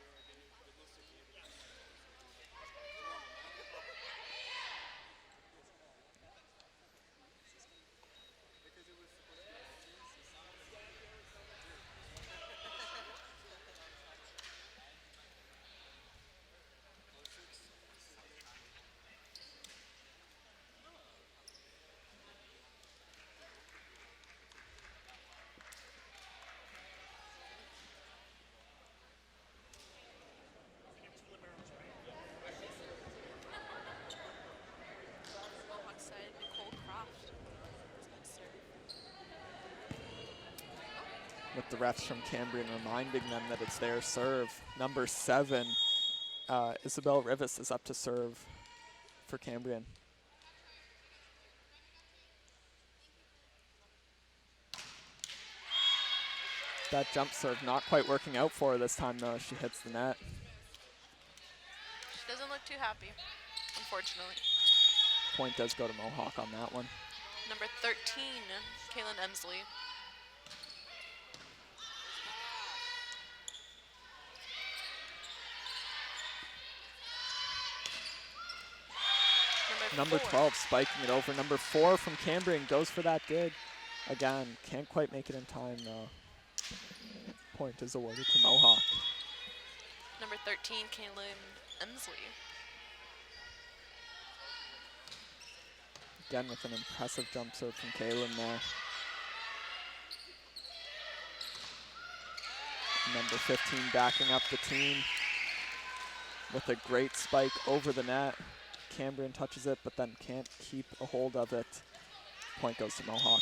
Mohawk side, Nicole Croft. With the refs from Cambrian reminding them that it's their serve. Number 7, Isabel Rivas is up to serve for Cambrian. That jump serve not quite working out for her this time, though. She hits the net. She doesn't look too happy, unfortunately. Point does go to Mohawk on that one. Number 13, Katelyn Emsley. Number 12 spiking it over. Number 4 from Cambrian goes for that dig. Again, can't quite make it in time, though. Point is awarded to Mohawk. Number 13, Katelyn Emsley. Again with an impressive jump serve from Katelyn there. Number 15 backing up the team with a great spike over the net. Cambrian touches it, but then can't keep a hold of it. Point goes to Mohawk.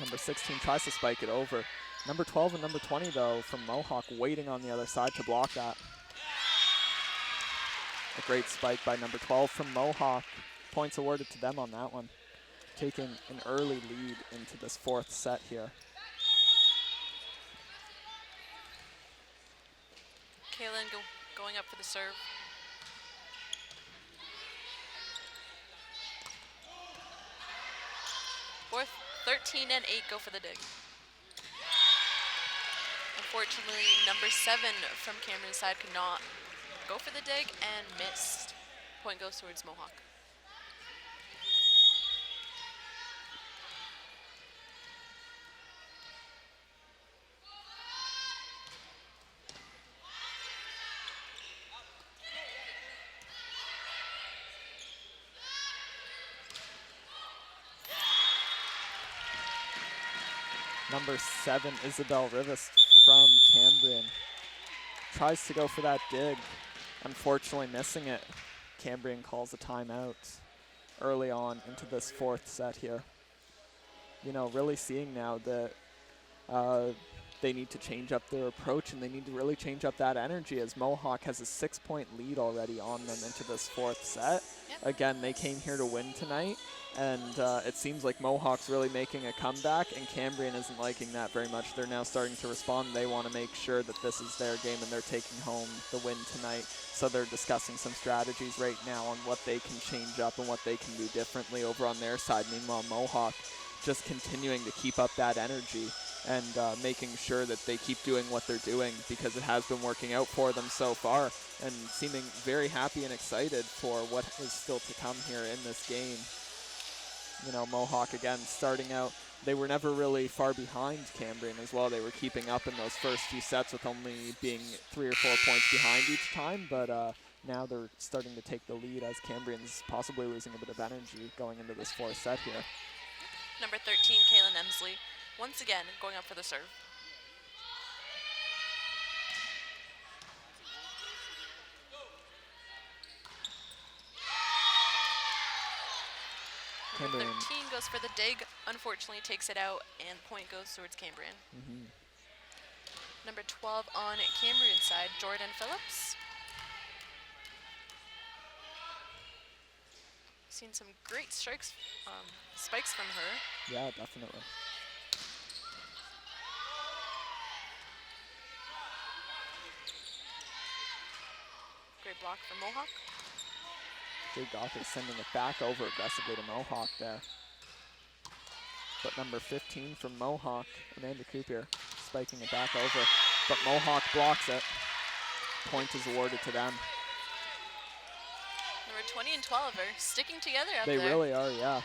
Number 16 tries to spike it over. Number 12 and number 20, though, from Mohawk, waiting on the other side to block that. A great spike by number 12 from Mohawk. Points awarded to them on that one. Taking an early lead into this 4th set here. Katelyn going up for the serve. Fourth, 13 and 8 go for the dig. Unfortunately, number 7 from Cambrian's side could not go for the dig and missed. Point goes towards Mohawk. Number 7, Isabel Rivas from Cambrian. Tries to go for that dig. Unfortunately missing it. Cambrian calls a timeout early on into this 4th set here. You know, really seeing now that they need to change up their approach, and they need to really change up that energy, as Mohawk has a 6-point lead already on them into this 4th set. Yep. Again, they came here to win tonight, and it seems like Mohawk's really making a comeback, and Cambrian isn't liking that very much. They're now starting to respond. They want to make sure that this is their game and they're taking home the win tonight. So they're discussing some strategies right now on what they can change up and what they can do differently over on their side. Meanwhile, Mohawk just continuing to keep up that energy and making sure that they keep doing what they're doing, because it has been working out for them so far, and seeming very happy and excited for what is still to come here in this game. You know, Mohawk again starting out, they were never really far behind Cambrian as well. They were keeping up in those first few sets with only being 3 or 4 points behind each time, but now they're starting to take the lead as Cambrian's possibly losing a bit of energy going into this 4th set here. Number 13, Katelyn Emsley, once again going up for the serve. Number 13 goes for the dig, unfortunately takes it out, and point goes towards Cambrian. Number 12 on Cambrian side, Jordan Phillips. Seen some great spikes from her. Yeah, definitely. Great block from Mohawk. Jade Gauthier sending it back over aggressively to Mohawk there. But number 15 from Mohawk, Amanda Cooper, spiking it back over. But Mohawk blocks it. Point is awarded to them. Number 20 and 12 are sticking together up there. They really are, yeah.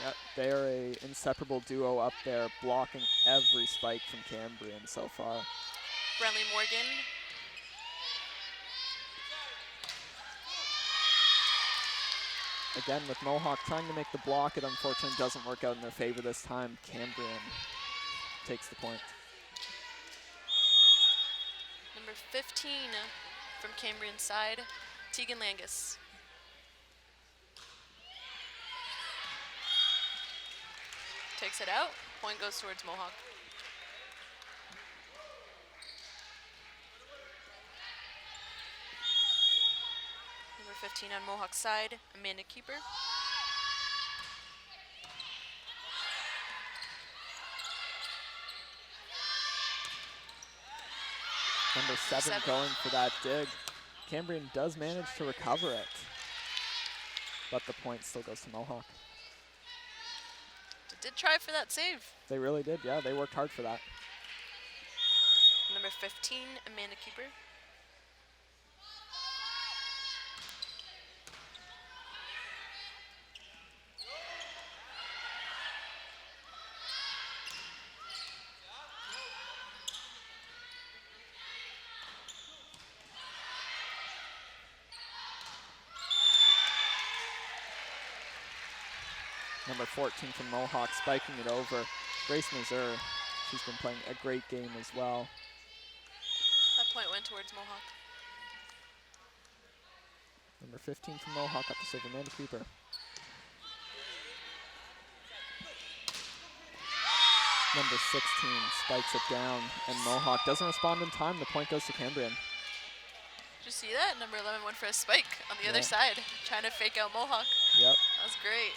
Yep, they are a inseparable duo up there, blocking every spike from Cambrian so far. Brenley Morgan. Again, with Mohawk trying to make the block, it unfortunately doesn't work out in their favor this time. Cambrian takes the point. Number 15 from Cambrian side, Tegan Langus. Takes it out, point goes towards Mohawk. Number 15 on Mohawk's side, Amanda Keeper. Number 7 going for that dig. Cambrian does manage to recover it, but the point still goes to Mohawk. Did try for that save. They really did, yeah. They worked hard for that. Number 15, Amanda Keeper. Number 14 from Mohawk, spiking it over. Grace Mazur, she's been playing a great game as well. That point went towards Mohawk. Number 15 from Mohawk up to serve, Amanda Cooper. Number 16 spikes it down, and Mohawk doesn't respond in time. The point goes to Cambrian. Did you see that? Number 11 went for a spike on the other side, trying to fake out Mohawk. Yep. That was great.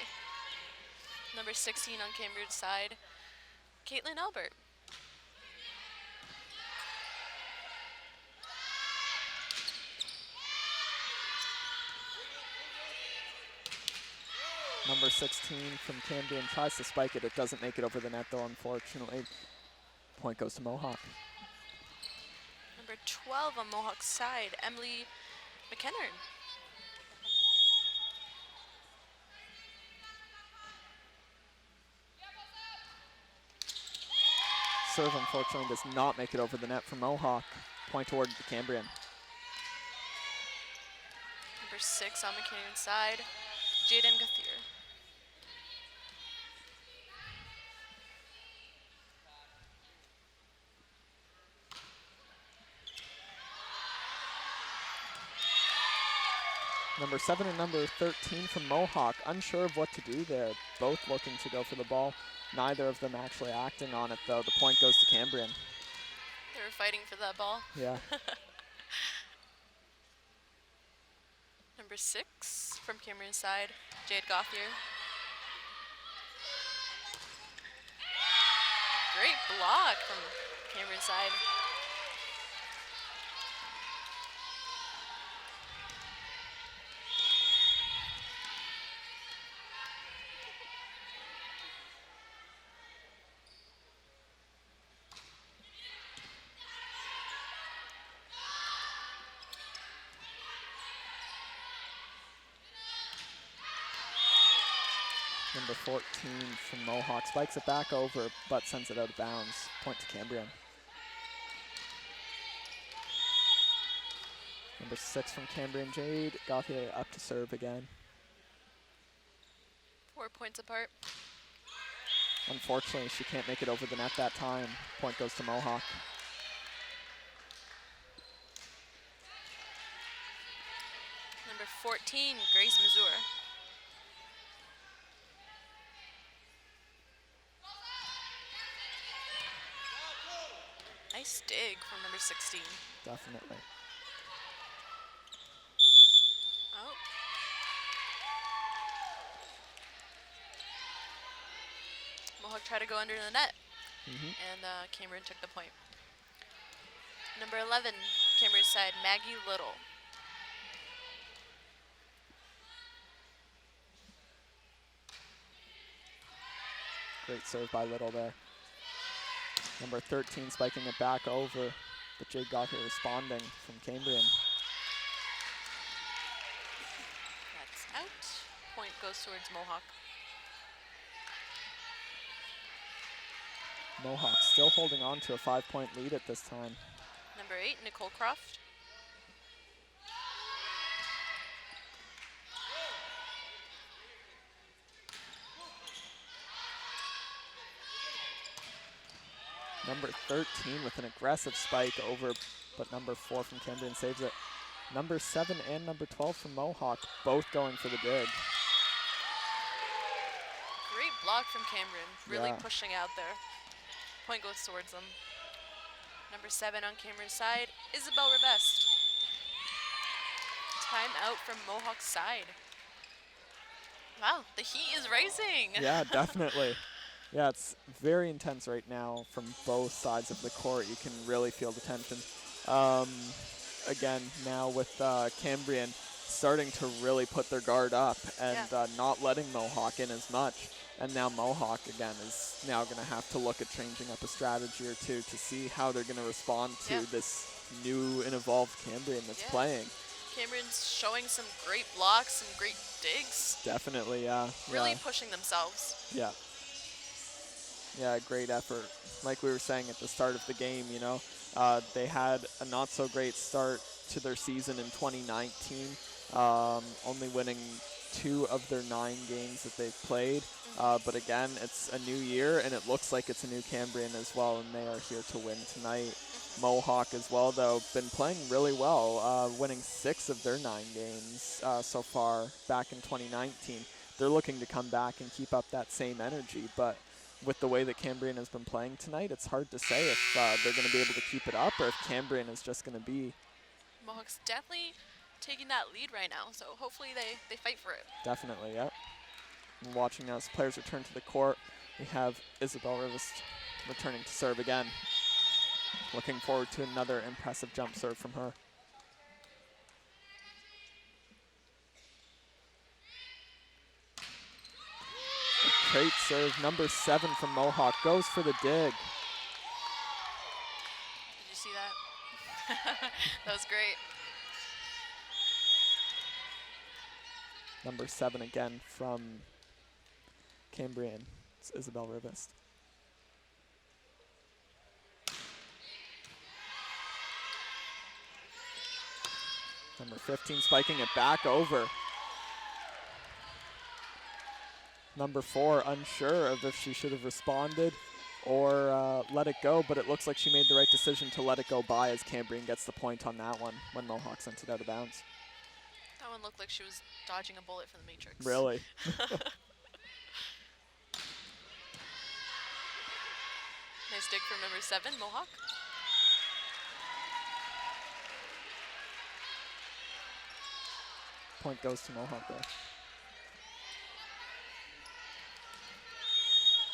Number 16 on Cambrian's side, Katelyn Albert. Number 16 from Cambrian tries to spike it. It doesn't make it over the net, though, unfortunately. Point goes to Mohawk. Number 12 on Mohawk's side, Emily McKennard. Serve, unfortunately, does not make it over the net for Mohawk. Point toward the Cambrian. Number 6 on McKinnon's side, Jade Gauthier. Number 7 and number 13 from Mohawk, unsure of what to do there. Both looking to go for the ball. Neither of them actually acting on it, though. The point goes to Cambrian. They were fighting for that ball. Yeah. Number 6 from Cambrian's side, Jade Gauthier. Great block from Cambrian's side. Number 14 from Mohawk spikes it back over, but sends it out of bounds. Point to Cambrian. Number 6 from Cambrian, Jade Gauthier up to serve again. 4 points apart. Unfortunately, she can't make it over the net that time. Point goes to Mohawk. Number 14, Grace Mazur. Nice dig from number 16. Definitely. Oh. Mohawk tried to go under the net, and Cambrian took the point. Number 11, Cambrian's side, Maggie Little. Great serve by Little there. Number 13 spiking it back over, but Jade Gauthier responding from Cambrian. That's out. Point goes towards Mohawk. Mohawk still holding on to a 5-point lead at this time. Number 8, Nicole Croft. Number 13 with an aggressive spike over, but number 4 from Cambrian saves it. Number 7 and number 12 from Mohawk, both going for the dig. Great block from Cambrian, really Yeah. pushing out there. Point goes towards them. Number 7 on Cambrian's side, Isabel Revest. Time out from Mohawk's side. Wow, the heat is rising. Yeah, definitely. Yeah, it's very intense right now from both sides of the court. You can really feel the tension. Again, now with Cambrian starting to really put their guard up and not letting Mohawk in as much. And now Mohawk, again, is now going to have to look at changing up a strategy or two to see how they're going to respond to this new and evolved Cambrian that's playing. Cambrian's showing some great blocks, some great digs. Definitely, yeah. Really pushing themselves. Yeah. Yeah, great effort. Like we were saying at the start of the game, you know, they had a not so great start to their season in 2019, only winning 2 of their 9 games that they've played. But again, it's a new year, and it looks like it's a new Cambrian as well, and they are here to win tonight. Mohawk as well, though, been playing really well, winning 6 of their 9 games so far back in 2019. They're looking to come back and keep up that same energy, but with the way that Cambrian has been playing tonight, it's hard to say if they're going to be able to keep it up or if Cambrian is just going to be. Mohawk's definitely taking that lead right now, so hopefully they fight for it. Definitely, yep. And watching now as players return to the court, we have Isabel Rivest returning to serve again. Looking forward to another impressive jump serve from her. Great serve, number 7 from Mohawk goes for the dig. Did you see that? That was great. Number 7 again from Cambrian. It's Isabel Rivest. Number 15 spiking it back over. Number 4 unsure of if she should have responded or let it go, but it looks like she made the right decision to let it go by as Cambrian gets the point on that one when Mohawk sent it out of bounds. That one looked like she was dodging a bullet from the Matrix. Really? Nice dig from number 7, Mohawk. Point goes to Mohawk there.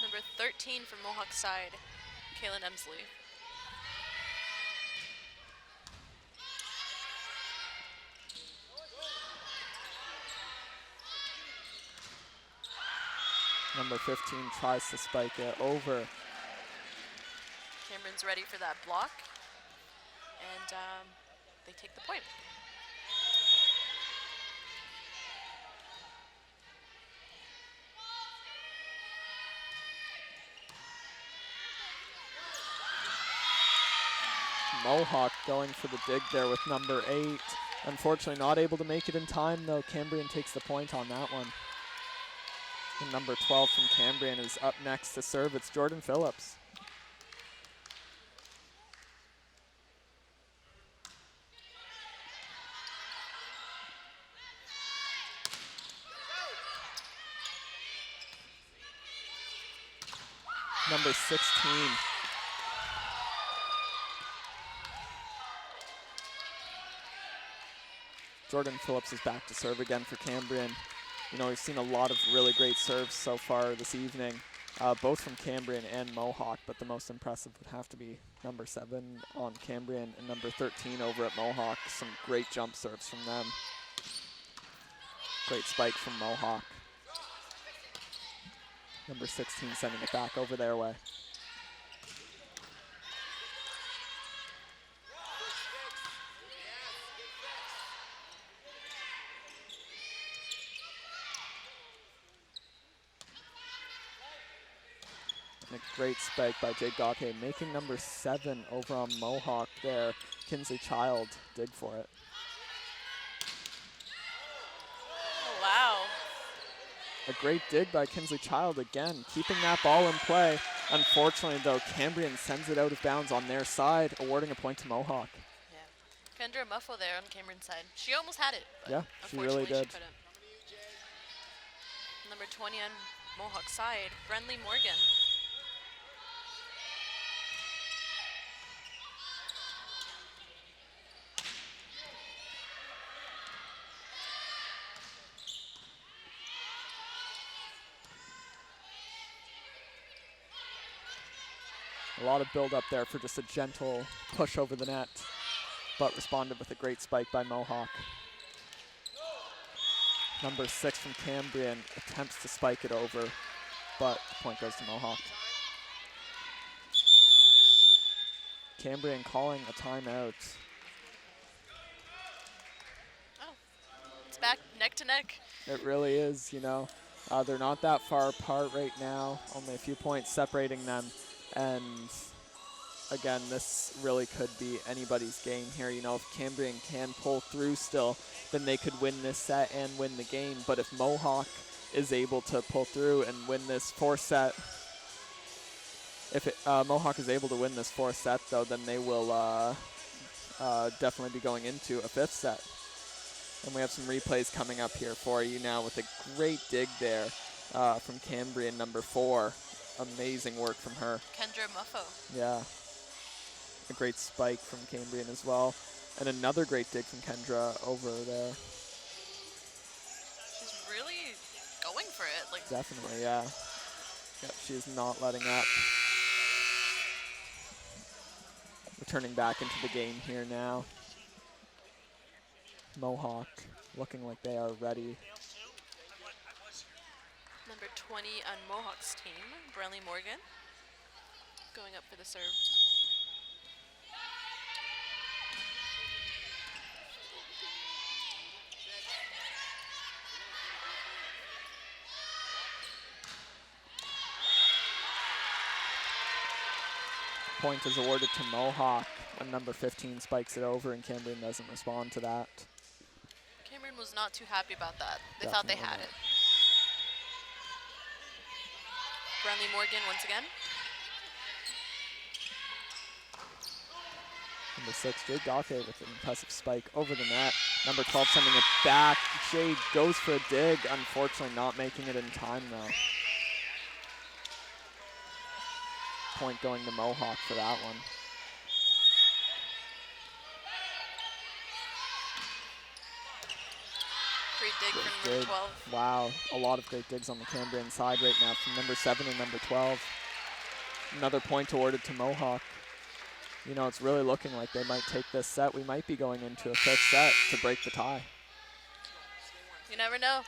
Number 13 from Mohawk side, Katelyn Emsley. Number 15 tries to spike it over. Cambrian's ready for that block, and they take the point. Mohawk going for the dig there with number 8. Unfortunately not able to make it in time though. Cambrian takes the point on that one. And number 12 from Cambrian is up next to serve. It's Jordan Phillips. Number 16. Jordan Phillips is back to serve again for Cambrian. You know, we've seen a lot of really great serves so far this evening, both from Cambrian and Mohawk, but the most impressive would have to be number 7 on Cambrian and number 13 over at Mohawk. Some great jump serves from them. Great spike from Mohawk. Number 16 sending it back over their way. And a great spike by Jade Gauthier, making number 7 over on Mohawk there. Kinsley Child dig for it. Oh, wow. A great dig by Kinsley Child again, keeping that ball in play. Unfortunately, though, Cambrian sends it out of bounds on their side, awarding a point to Mohawk. Yeah. Kendra Muffo there on Cambrian's side. She almost had it, but yeah, she really did. She couldn't. Number 20 on Mohawk side, Brenley Morgan. A lot of build up there for just a gentle push over the net, but responded with a great spike by Mohawk. Number 6 from Cambrian attempts to spike it over, but the point goes to Mohawk. Cambrian calling a timeout. Oh, it's back neck to neck. It really is, you know. They're not that far apart right now, only a few points separating them. And again, this really could be anybody's game here. You know, if Cambrian can pull through still, then they could win this set and win the game. But if Mohawk is able to pull through and win this 4th set, if Mohawk is able to win this 4th set, though, then they will definitely be going into a 5th set. And we have some replays coming up here for you now with a great dig there from Cambrian, number 4. Amazing work from her. Kendra Muffo. Yeah. A great spike from Cambrian as well. And another great dig from Kendra over there. She's really going for it. Like definitely, yeah. Yep, she is not letting up. Returning back into the game here now. Mohawk looking like they are ready. Number 20 on Mohawk's team, Brenley Morgan, going up for the serve. Point is awarded to Mohawk when number 15 spikes it over and Cambrian doesn't respond to that. Cambrian was not too happy about that. They Definitely thought they had not. it. Brenley Morgan once again. Number 6, Jade Gauthier with an impressive spike over the net. Number 12 sending it back. Jade goes for a dig, unfortunately not making it in time though. Point going to Mohawk for that one. Great dig Great from number dig. 12. Wow, a lot of great digs on the Cambrian side right now from number 7 and number 12. Another point awarded to Mohawk. You know, it's really looking like they might take this set. We might be going into a 5th set to break the tie. You never know.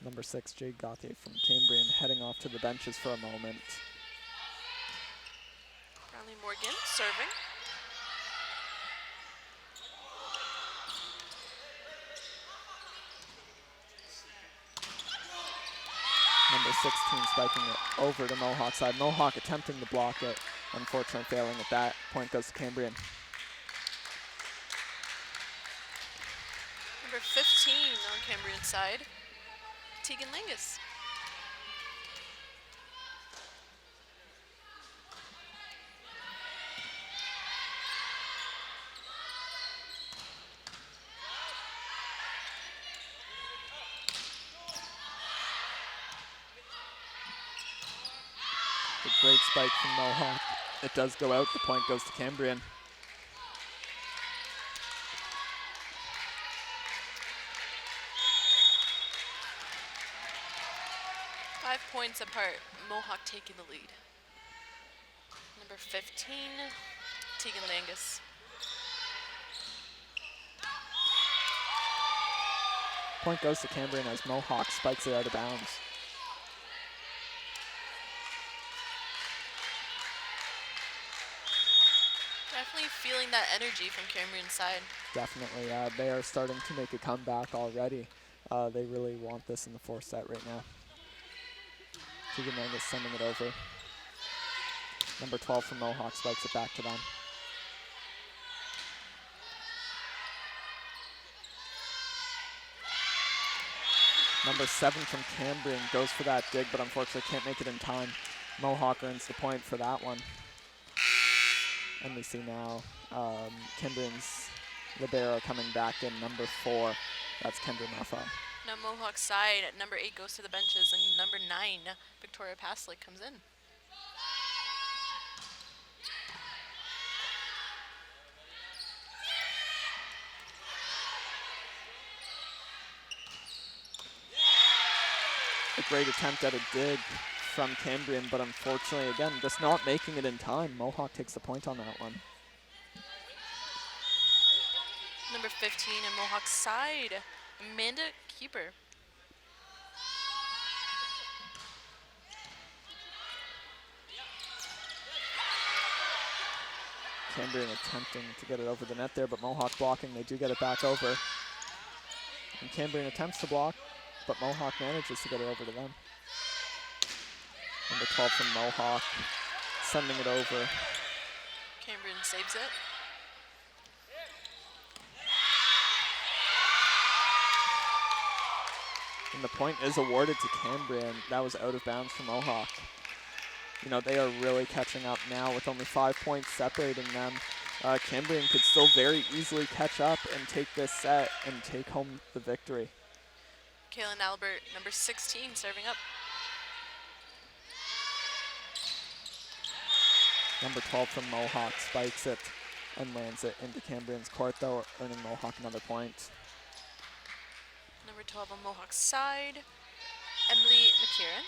Number 6, Jade Gauthier from Cambrian, heading off to the benches for a moment. Brenley Morgan serving. Number 16 spiking it over to Mohawk side. Mohawk attempting to block it, unfortunately failing at that. Point goes to Cambrian. Number 15 on Cambrian side, Tegan Langus. The great spike from Mohawk. It does go out. The point goes to Cambrian. Five points apart, Mohawk taking the lead. Number 15, Tegan Langus. Point goes to Cambrian as Mohawk spikes it out of bounds. Definitely feeling that energy from Cambrian side. Definitely. They are starting to make a comeback already. They really want this in the 4th set right now. Tegan Langus sending it over. Number 12 from Mohawk spikes it back to them. Number 7 from Cambrian goes for that dig, but unfortunately can't make it in time. Mohawk earns the point for that one. And we see now Cambrian's libero coming back in, number 4. That's Kendra Muffa. Now Mohawk side, number 8 goes to the benches, and number 9, Victoria Paslick, comes in. A great attempt at a dig from Cambrian, but unfortunately, again, just not making it in time. Mohawk takes the point on that one. Number 15 on Mohawk side, Amanda Keeper. Cambrian attempting to get it over the net there, but Mohawk blocking. They do get it back over. And Cambrian attempts to block, but Mohawk manages to get it over to them. Number 12 from Mohawk, sending it over. Cambrian saves it. And the point is awarded to Cambrian. That was out of bounds for Mohawk. You know, they are really catching up now with only 5 points separating them. Cambrian could still very easily catch up and take this set and take home the victory. Katelyn Albert, number 16, serving up. Number 12 from Mohawk spikes it and lands it into Cambrian's court, though, earning Mohawk another point. Number 12 on Mohawk's side, Emily McKieran.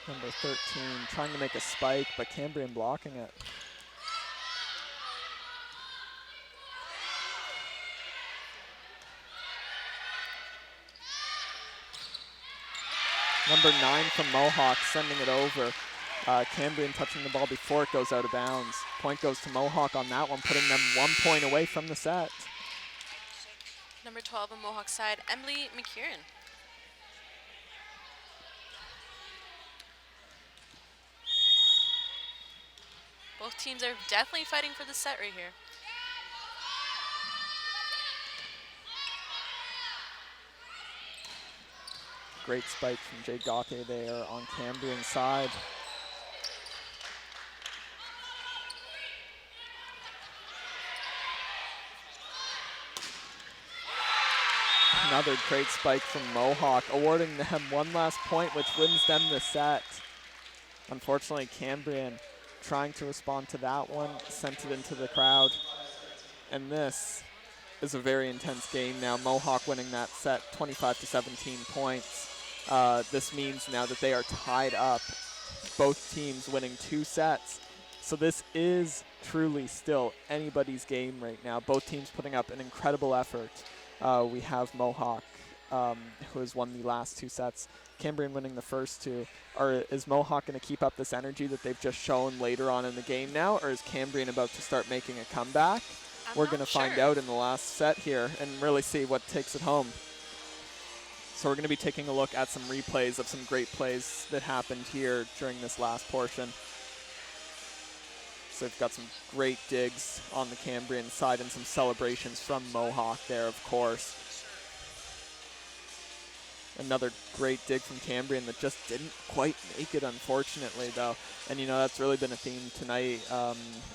Number 13 trying to make a spike, but Cambrian blocking it. Number 9 from Mohawk sending it over. Cambrian touching the ball before it goes out of bounds. Point goes to Mohawk on that one, putting them 1 point away from the set. Number 12 on Mohawk's side, Emily McKieran. Both teams are definitely fighting for the set right here. Great spike from Jade Gauthier there on Cambrian's side. Another great spike from Mohawk, awarding them one last point, which wins them the set. Unfortunately, Cambrian trying to respond to that one, sent it into the crowd. And this is a very intense game now. Mohawk winning that set 25 to 17 points. This means now that they are tied up, both teams winning 2 sets. So this is truly still anybody's game right now. Both teams putting up an incredible effort. We have Mohawk, who has won the last 2 sets. Cambrian winning the first 2. Is Mohawk going to keep up this energy that they've just shown later on in the game now, or is Cambrian about to start making a comeback? We're going to find out in the last set here and really see what takes it home. So we're going to be taking a look at some replays of some great plays that happened here during this last portion. So we've got some great digs on the Cambrian side and some celebrations from Mohawk there, of course. Another great dig from Cambrian that just didn't quite make it, unfortunately, though. And, you know, that's really been a theme tonight,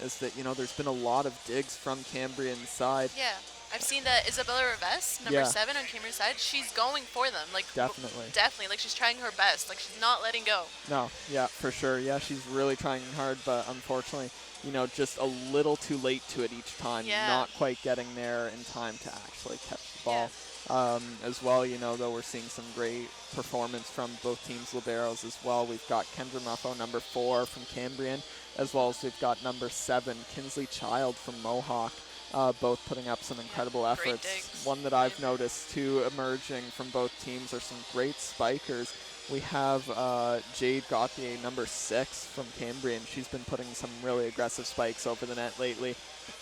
is that, you know, there's been a lot of digs from Cambrian's side. Yeah. I've seen that Isabella Reves, number 7 on Cambrian's side, she's going for them. Like, definitely. Definitely. Like, she's trying her best. Like, she's not letting go. No, yeah, for sure. Yeah, she's really trying hard, but unfortunately, you know, just a little too late to it each time. Yeah. Not quite getting there in time to actually catch the ball. Yeah. As well, you know, though, we're seeing some great performance from both teams' liberos as well. We've got Kendra Muffo, number 4 from Cambrian, as well as we've got number 7, Kinsley Child from Mohawk, both putting up some incredible efforts. One that I've noticed, too, emerging from both teams are some great spikers. We have Jade Gauthier, number 6 from Cambrian. She's been putting some really aggressive spikes over the net lately,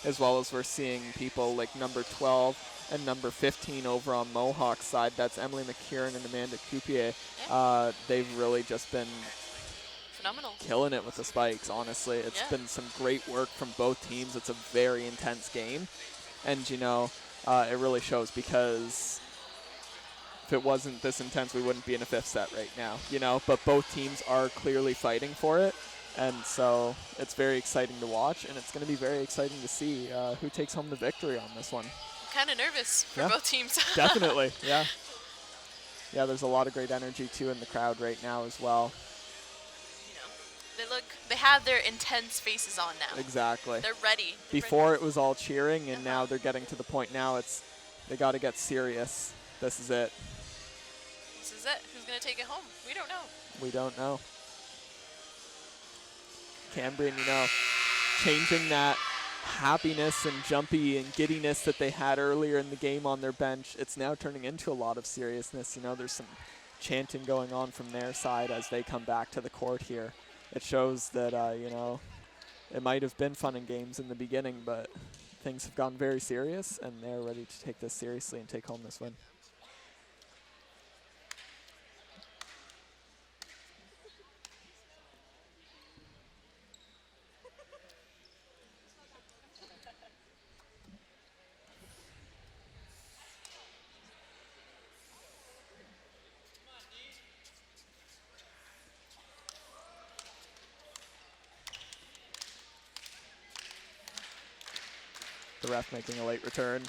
as well as we're seeing people like number 12 and number 15 over on Mohawk's side. That's Emily McKieran and Amanda Coupier. They've really just been phenomenal, killing it with the spikes, honestly. It's been some great work from both teams. It's a very intense game. And, you know, it really shows, because if it wasn't this intense, we wouldn't be in a 5th set right now, you know. But both teams are clearly fighting for it. And so it's very exciting to watch, and it's going to be very exciting to see who takes home the victory on this one. Kind of nervous for both teams. Definitely, yeah. Yeah, there's a lot of great energy, too, in the crowd right now as well. You know, they have their intense faces on now. Exactly. They're ready. Before it was all cheering, and now they're getting to the point now they got to get serious. This is it. This is it. Who's going to take it home? We don't know. We don't know. Cambrian, you know, changing that happiness and jumpy and giddiness that they had earlier in the game on their bench, it's now turning into a lot of seriousness. You know, there's some chanting going on from their side as they come back to the court here. It shows that, you know, it might have been fun and games in the beginning, but things have gotten very serious, and they're ready to take this seriously and take home this win. The ref making a late return.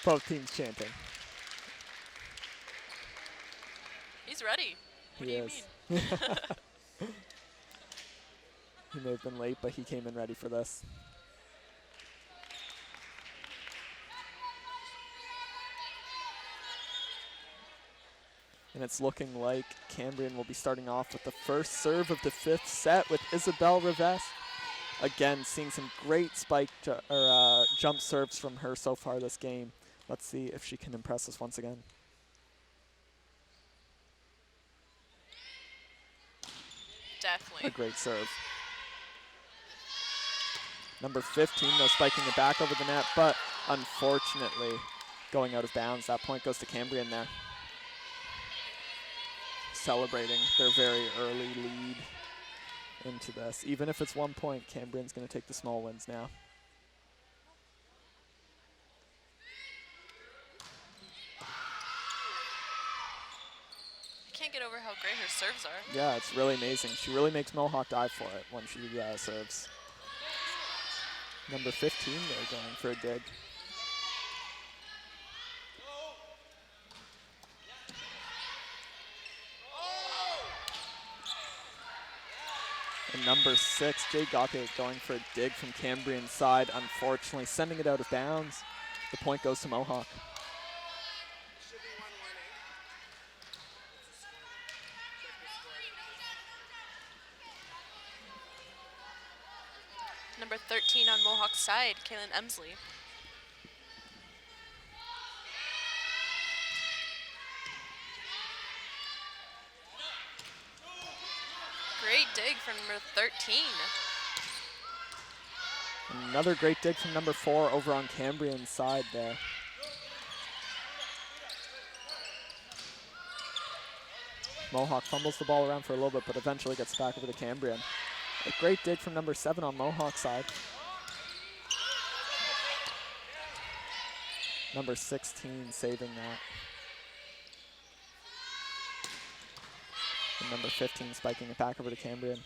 Both teams chanting. He's ready. What do you mean? He may have been late, but he came in ready for this. And it's looking like Cambrian will be starting off with the first serve of the 5th set with Isabelle Reves. Again, seeing some great spike jump serves from her so far this game. Let's see if she can impress us once again. Definitely. A great serve. Number 15, though, spiking it back over the net, but unfortunately going out of bounds. That point goes to Cambrian there. Celebrating their very early lead into this. Even if it's 1 point, Cambrian's going to take the small wins now. I can't get over how great her serves are. Yeah, it's really amazing. She really makes Mohawk dive for it when she serves. Number 15, they're going for a dig. And number 6, Jade Gauthier going for a dig from Cambrian's side, unfortunately sending it out of bounds. The point goes to Mohawk. Number 13 on Mohawk's side, Katelyn Emsley. Great dig from number 13. Another great dig from number 4 over on Cambrian's side there. Mohawk fumbles the ball around for a little bit, but eventually gets back over to Cambrian. A great dig from number 7 on Mohawk's side. Number 16 saving that. And number 15 spiking it back over to Cambrian.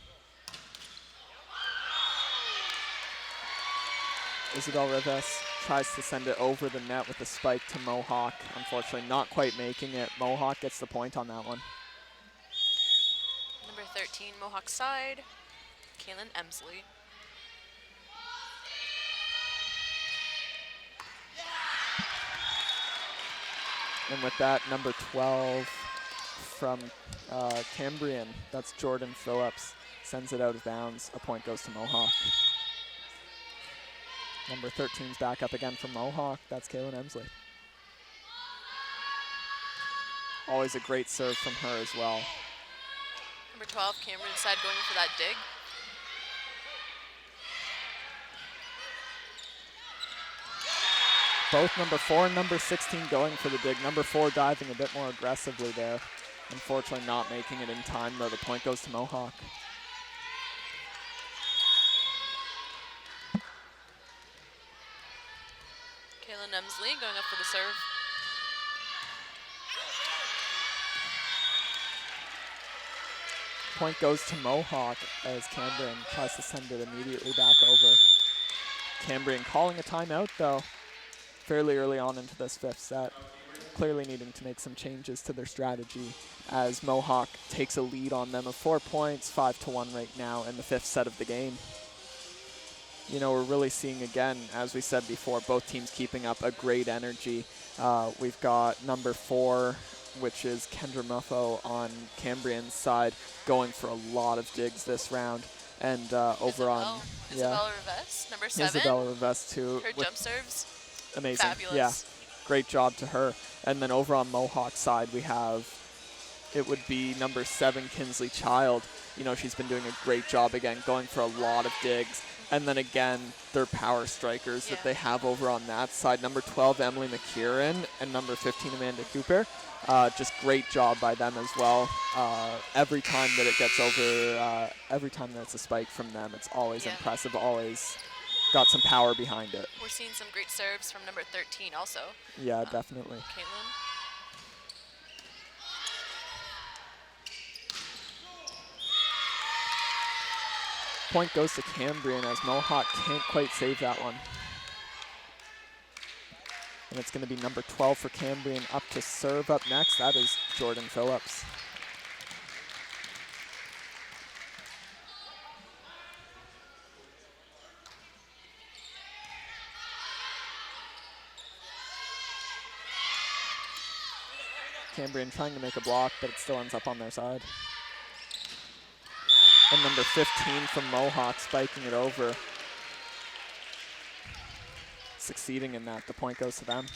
Isabel Rivas tries to send it over the net with the spike to Mohawk. Unfortunately, not quite making it. Mohawk gets the point on that one. Number 13, Mohawk side, Katelyn Emsley. And with that, number 12 from Cambrian, that's Jordan Phillips, sends it out of bounds. A point goes to Mohawk. Number 13's back up again from Mohawk. That's Katelyn Emsley. Always a great serve from her as well. Number 12, Cambrian side going for that dig. Both number 4 and number 16 going for the dig. Number 4 diving a bit more aggressively there. Unfortunately not making it in time though. The point goes to Mohawk. Katelyn Emsley going up for the serve. Point goes to Mohawk as Cambrian tries to send it immediately back over. Cambrian calling a timeout though, fairly early on into this 5th set. Clearly needing to make some changes to their strategy as Mohawk takes a lead on them of 4 points, 5-1 right now in the 5th set of the game. You know, we're really seeing again, as we said before, both teams keeping up a great energy. We've got number 4, which is Kendra Muffo on Cambrian's side, going for a lot of digs this round. And over on Isabella Rivas, number 7. Isabella Rivas too. Her jump serves, amazing. fabulous. Yeah, great job to her. And then over on Mohawk's side, we have, it would be number 7, Kinsley Child. You know, she's been doing a great job again, going for a lot of digs. And then again, their power strikers that they have over on that side. Number 12, Emily McKieran, and number 15, Amanda Cooper. Just great job by them as well. Every time that it gets over, every time that it's a spike from them, it's always impressive, always got some power behind it. We're seeing some great serves from number 13 also. Yeah, definitely. Katelyn. Point goes to Cambrian as Mohawk can't quite save that one. And it's going to be number 12 for Cambrian up to serve up next. That is Jordan Phillips. Cambrian trying to make a block, but it still ends up on their side. And number 15 from Mohawk spiking it over. Succeeding in that, the point goes to them.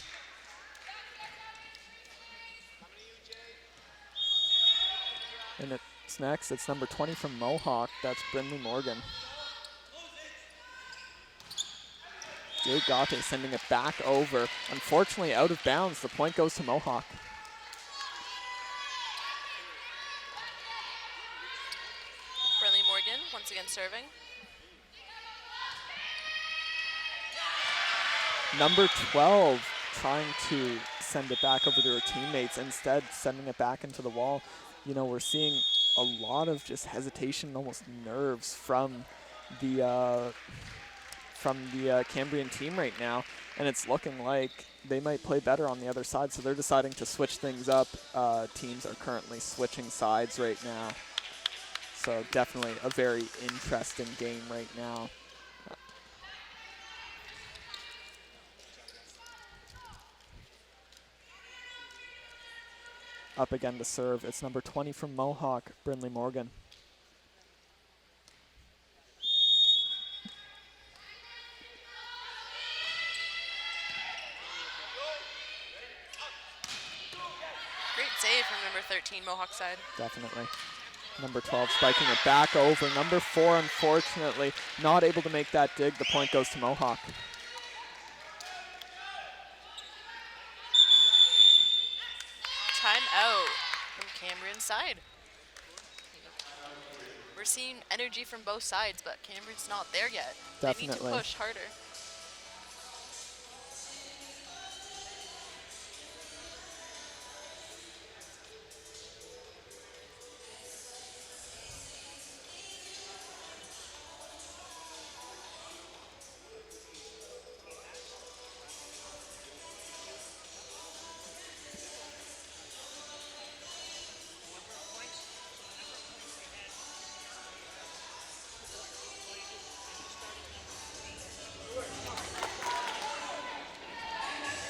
And it's next, it's number 20 from Mohawk, that's Brenley Morgan. Jade Gauthier sending it back over. Unfortunately out of bounds, the point goes to Mohawk. Brenley Morgan once again serving. Number 12 trying to send it back over to her teammates, instead sending it back into the wall. You know, we're seeing a lot of just hesitation, almost nerves from the Cambrian team right now, and it's looking like they might play better on the other side, so they're deciding to switch things up. Teams are currently switching sides right now. So definitely a very interesting game right now. Up again to serve. It's number 20 from Mohawk, Brenley Morgan. Great save from number 13, Mohawk side. Definitely. Number 12 spiking it back over. Number 4, unfortunately, not able to make that dig. The point goes to Mohawk. Timeout from Cambrian side. We're seeing energy from both sides, but Cambrian's not there yet. Definitely. They need to push harder.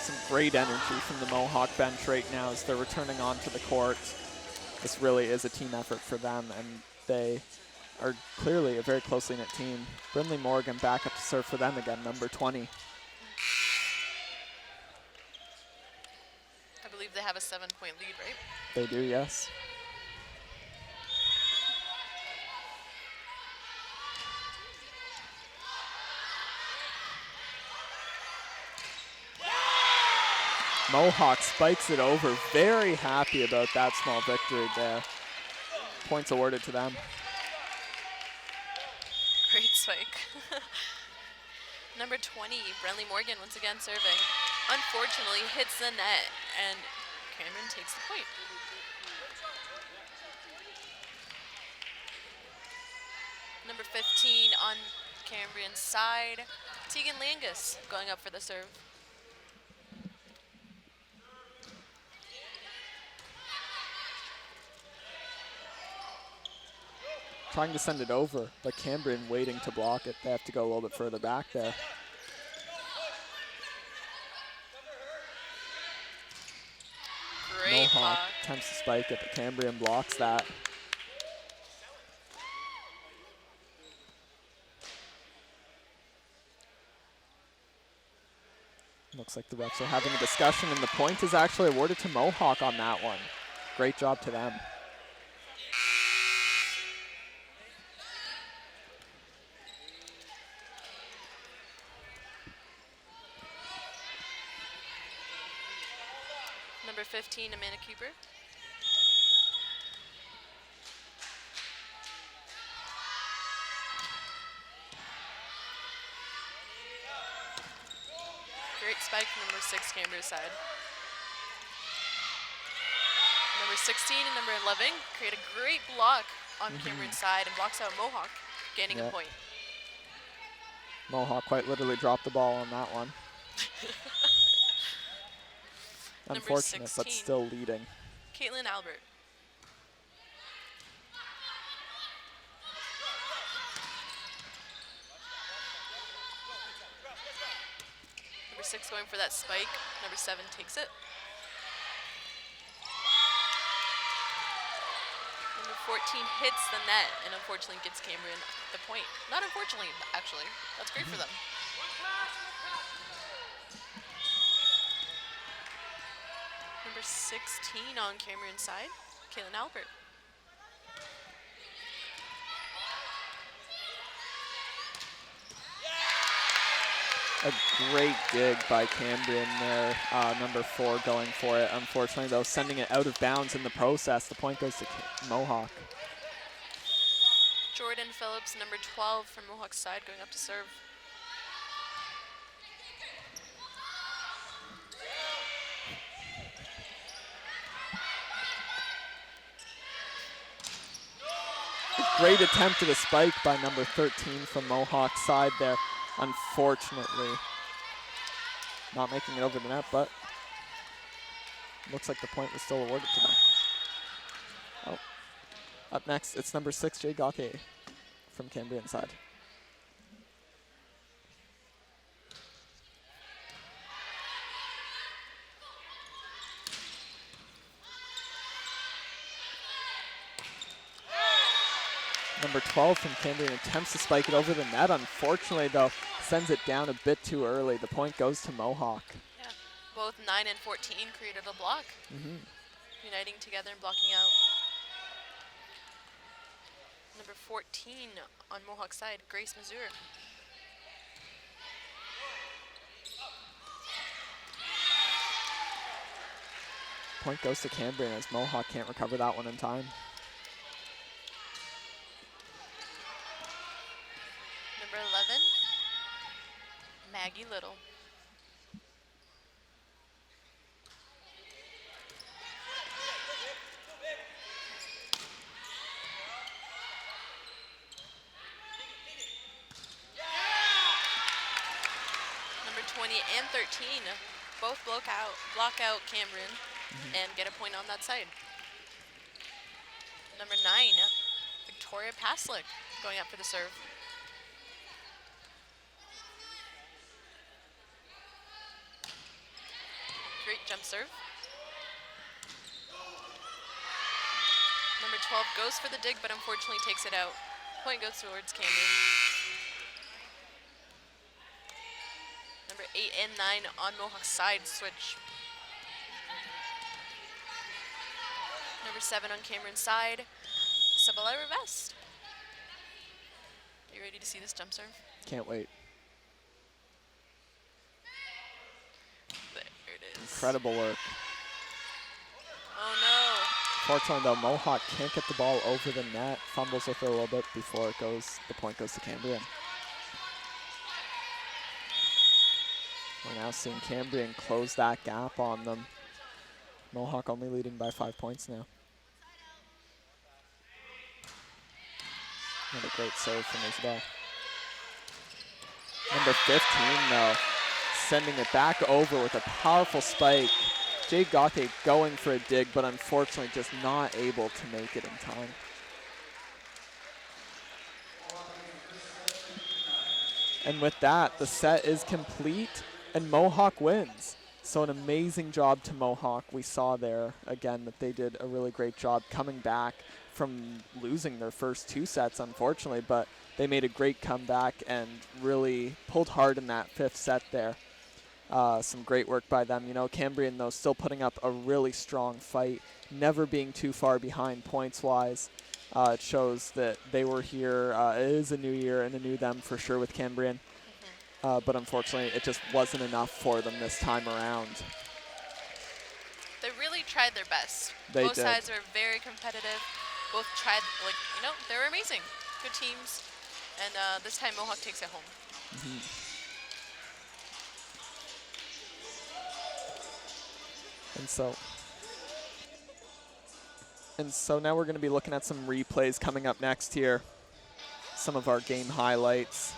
Some great energy from the Mohawk bench right now as they're returning onto the court. This really is a team effort for them, and they are clearly a very closely knit team. Brenley Morgan back up to serve for them again, number 20. I believe they have a 7-point lead, right? They do, yes. Mohawk spikes it over. Very happy about that small victory there. Points awarded to them. Great spike. Number 20, Brenley Morgan once again serving. Unfortunately, hits the net, and Cambrian takes the point. Number 15 on Cambrian's side, Tegan Langus going up for the serve. Trying to send it over, but Cambrian waiting to block it. They have to go a little bit further back there. Great Mohawk block. attempts to spike it, but Cambrian blocks that. Looks like the refs are having a discussion, and the point is actually awarded to Mohawk on that one. Great job to them. Number 15, Amanda Cooper. Great spike from number 6, Cambrian's side. Number 16 and number 11 create a great block on Cambrian's side and blocks out Mohawk, gaining a point. Mohawk quite literally dropped the ball on that one. Unfortunate, but still leading. Katelyn Albert. Number 6 going for that spike. Number 7 takes it. Number 14 hits the net and unfortunately gets Cambrian the point. Not unfortunately, actually. That's great for them. Number 16 on Cambrian's side, Katelyn Albert. A great dig by Cambrian there. Number 4 going for it. Unfortunately, though, sending it out of bounds in the process. The point goes to Mohawk. Jordan Phillips, number 12 from Mohawk's side, going up to serve. Great attempt at a spike by number 13 from Mohawk's side there. Unfortunately, not making it over the net, but looks like the point was still awarded to them. Oh, Up next, it's number 6, Jade Gauthier from Cambrian side. Number 12 from Cambrian attempts to spike it over the net. Unfortunately, though, sends it down a bit too early. The point goes to Mohawk. Yeah, both 9 and 14 created a block, uniting together and blocking out. Number 14 on Mohawk's side, Grace Mazur. Point goes to Cambrian as Mohawk can't recover that one in time. Number 11, Maggie Little. Number 20 and 13, both block out Cambrian and get a point on that side. Number 9, Victoria Paslick going up for the serve. Great jump serve. Number 12 goes for the dig, but unfortunately takes it out. Point goes towards Cambrian. Number 8 and 9 on Mohawk's side switch. Number 7 on Cambrian's side, Sabella Rivest. Are you ready to see this jump serve? Can't wait. There it is. Incredible work. Oh no. Fortunately, though, Mohawk can't get the ball over the net. Fumbles with it a little bit before it goes. The point goes to Cambrian. We're now seeing Cambrian close that gap on them. Mohawk only leading by 5 points now. Another great serve from Isabel. Number 15, though, sending it back over with a powerful spike. Jade Gauthier going for a dig, but unfortunately just not able to make it in time. And with that, the set is complete, and Mohawk wins. So an amazing job to Mohawk. We saw there, again, that they did a really great job coming back from losing their first 2 sets, unfortunately, but they made a great comeback and really pulled hard in that 5th set there. Some great work by them. You know, Cambrian, though, still putting up a really strong fight, never being too far behind points-wise. It shows that they were here. It is a new year and a new them for sure with Cambrian. But unfortunately, it just wasn't enough for them this time around. They really tried their best. Both sides were very competitive. Both tried, they were amazing. Good teams. And this time Mohawk takes it home. And so now we're going to be looking at some replays coming up next here. Some of our game highlights.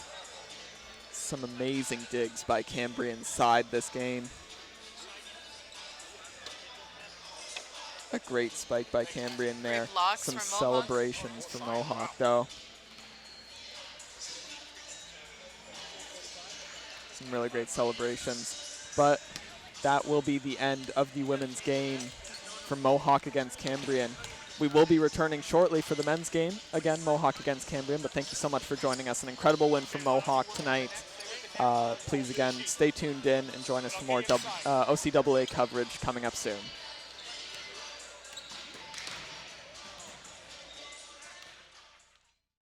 Some amazing digs by Cambrian's side this game. A great spike by Cambrian there. Some celebrations from Mohawk, though. Some really great celebrations. But that will be the end of the women's game for Mohawk against Cambrian. We will be returning shortly for the men's game. Again, Mohawk against Cambrian, but thank you so much for joining us. An incredible win from Mohawk tonight. Please, again, stay tuned in and join us for more OCAA coverage coming up soon.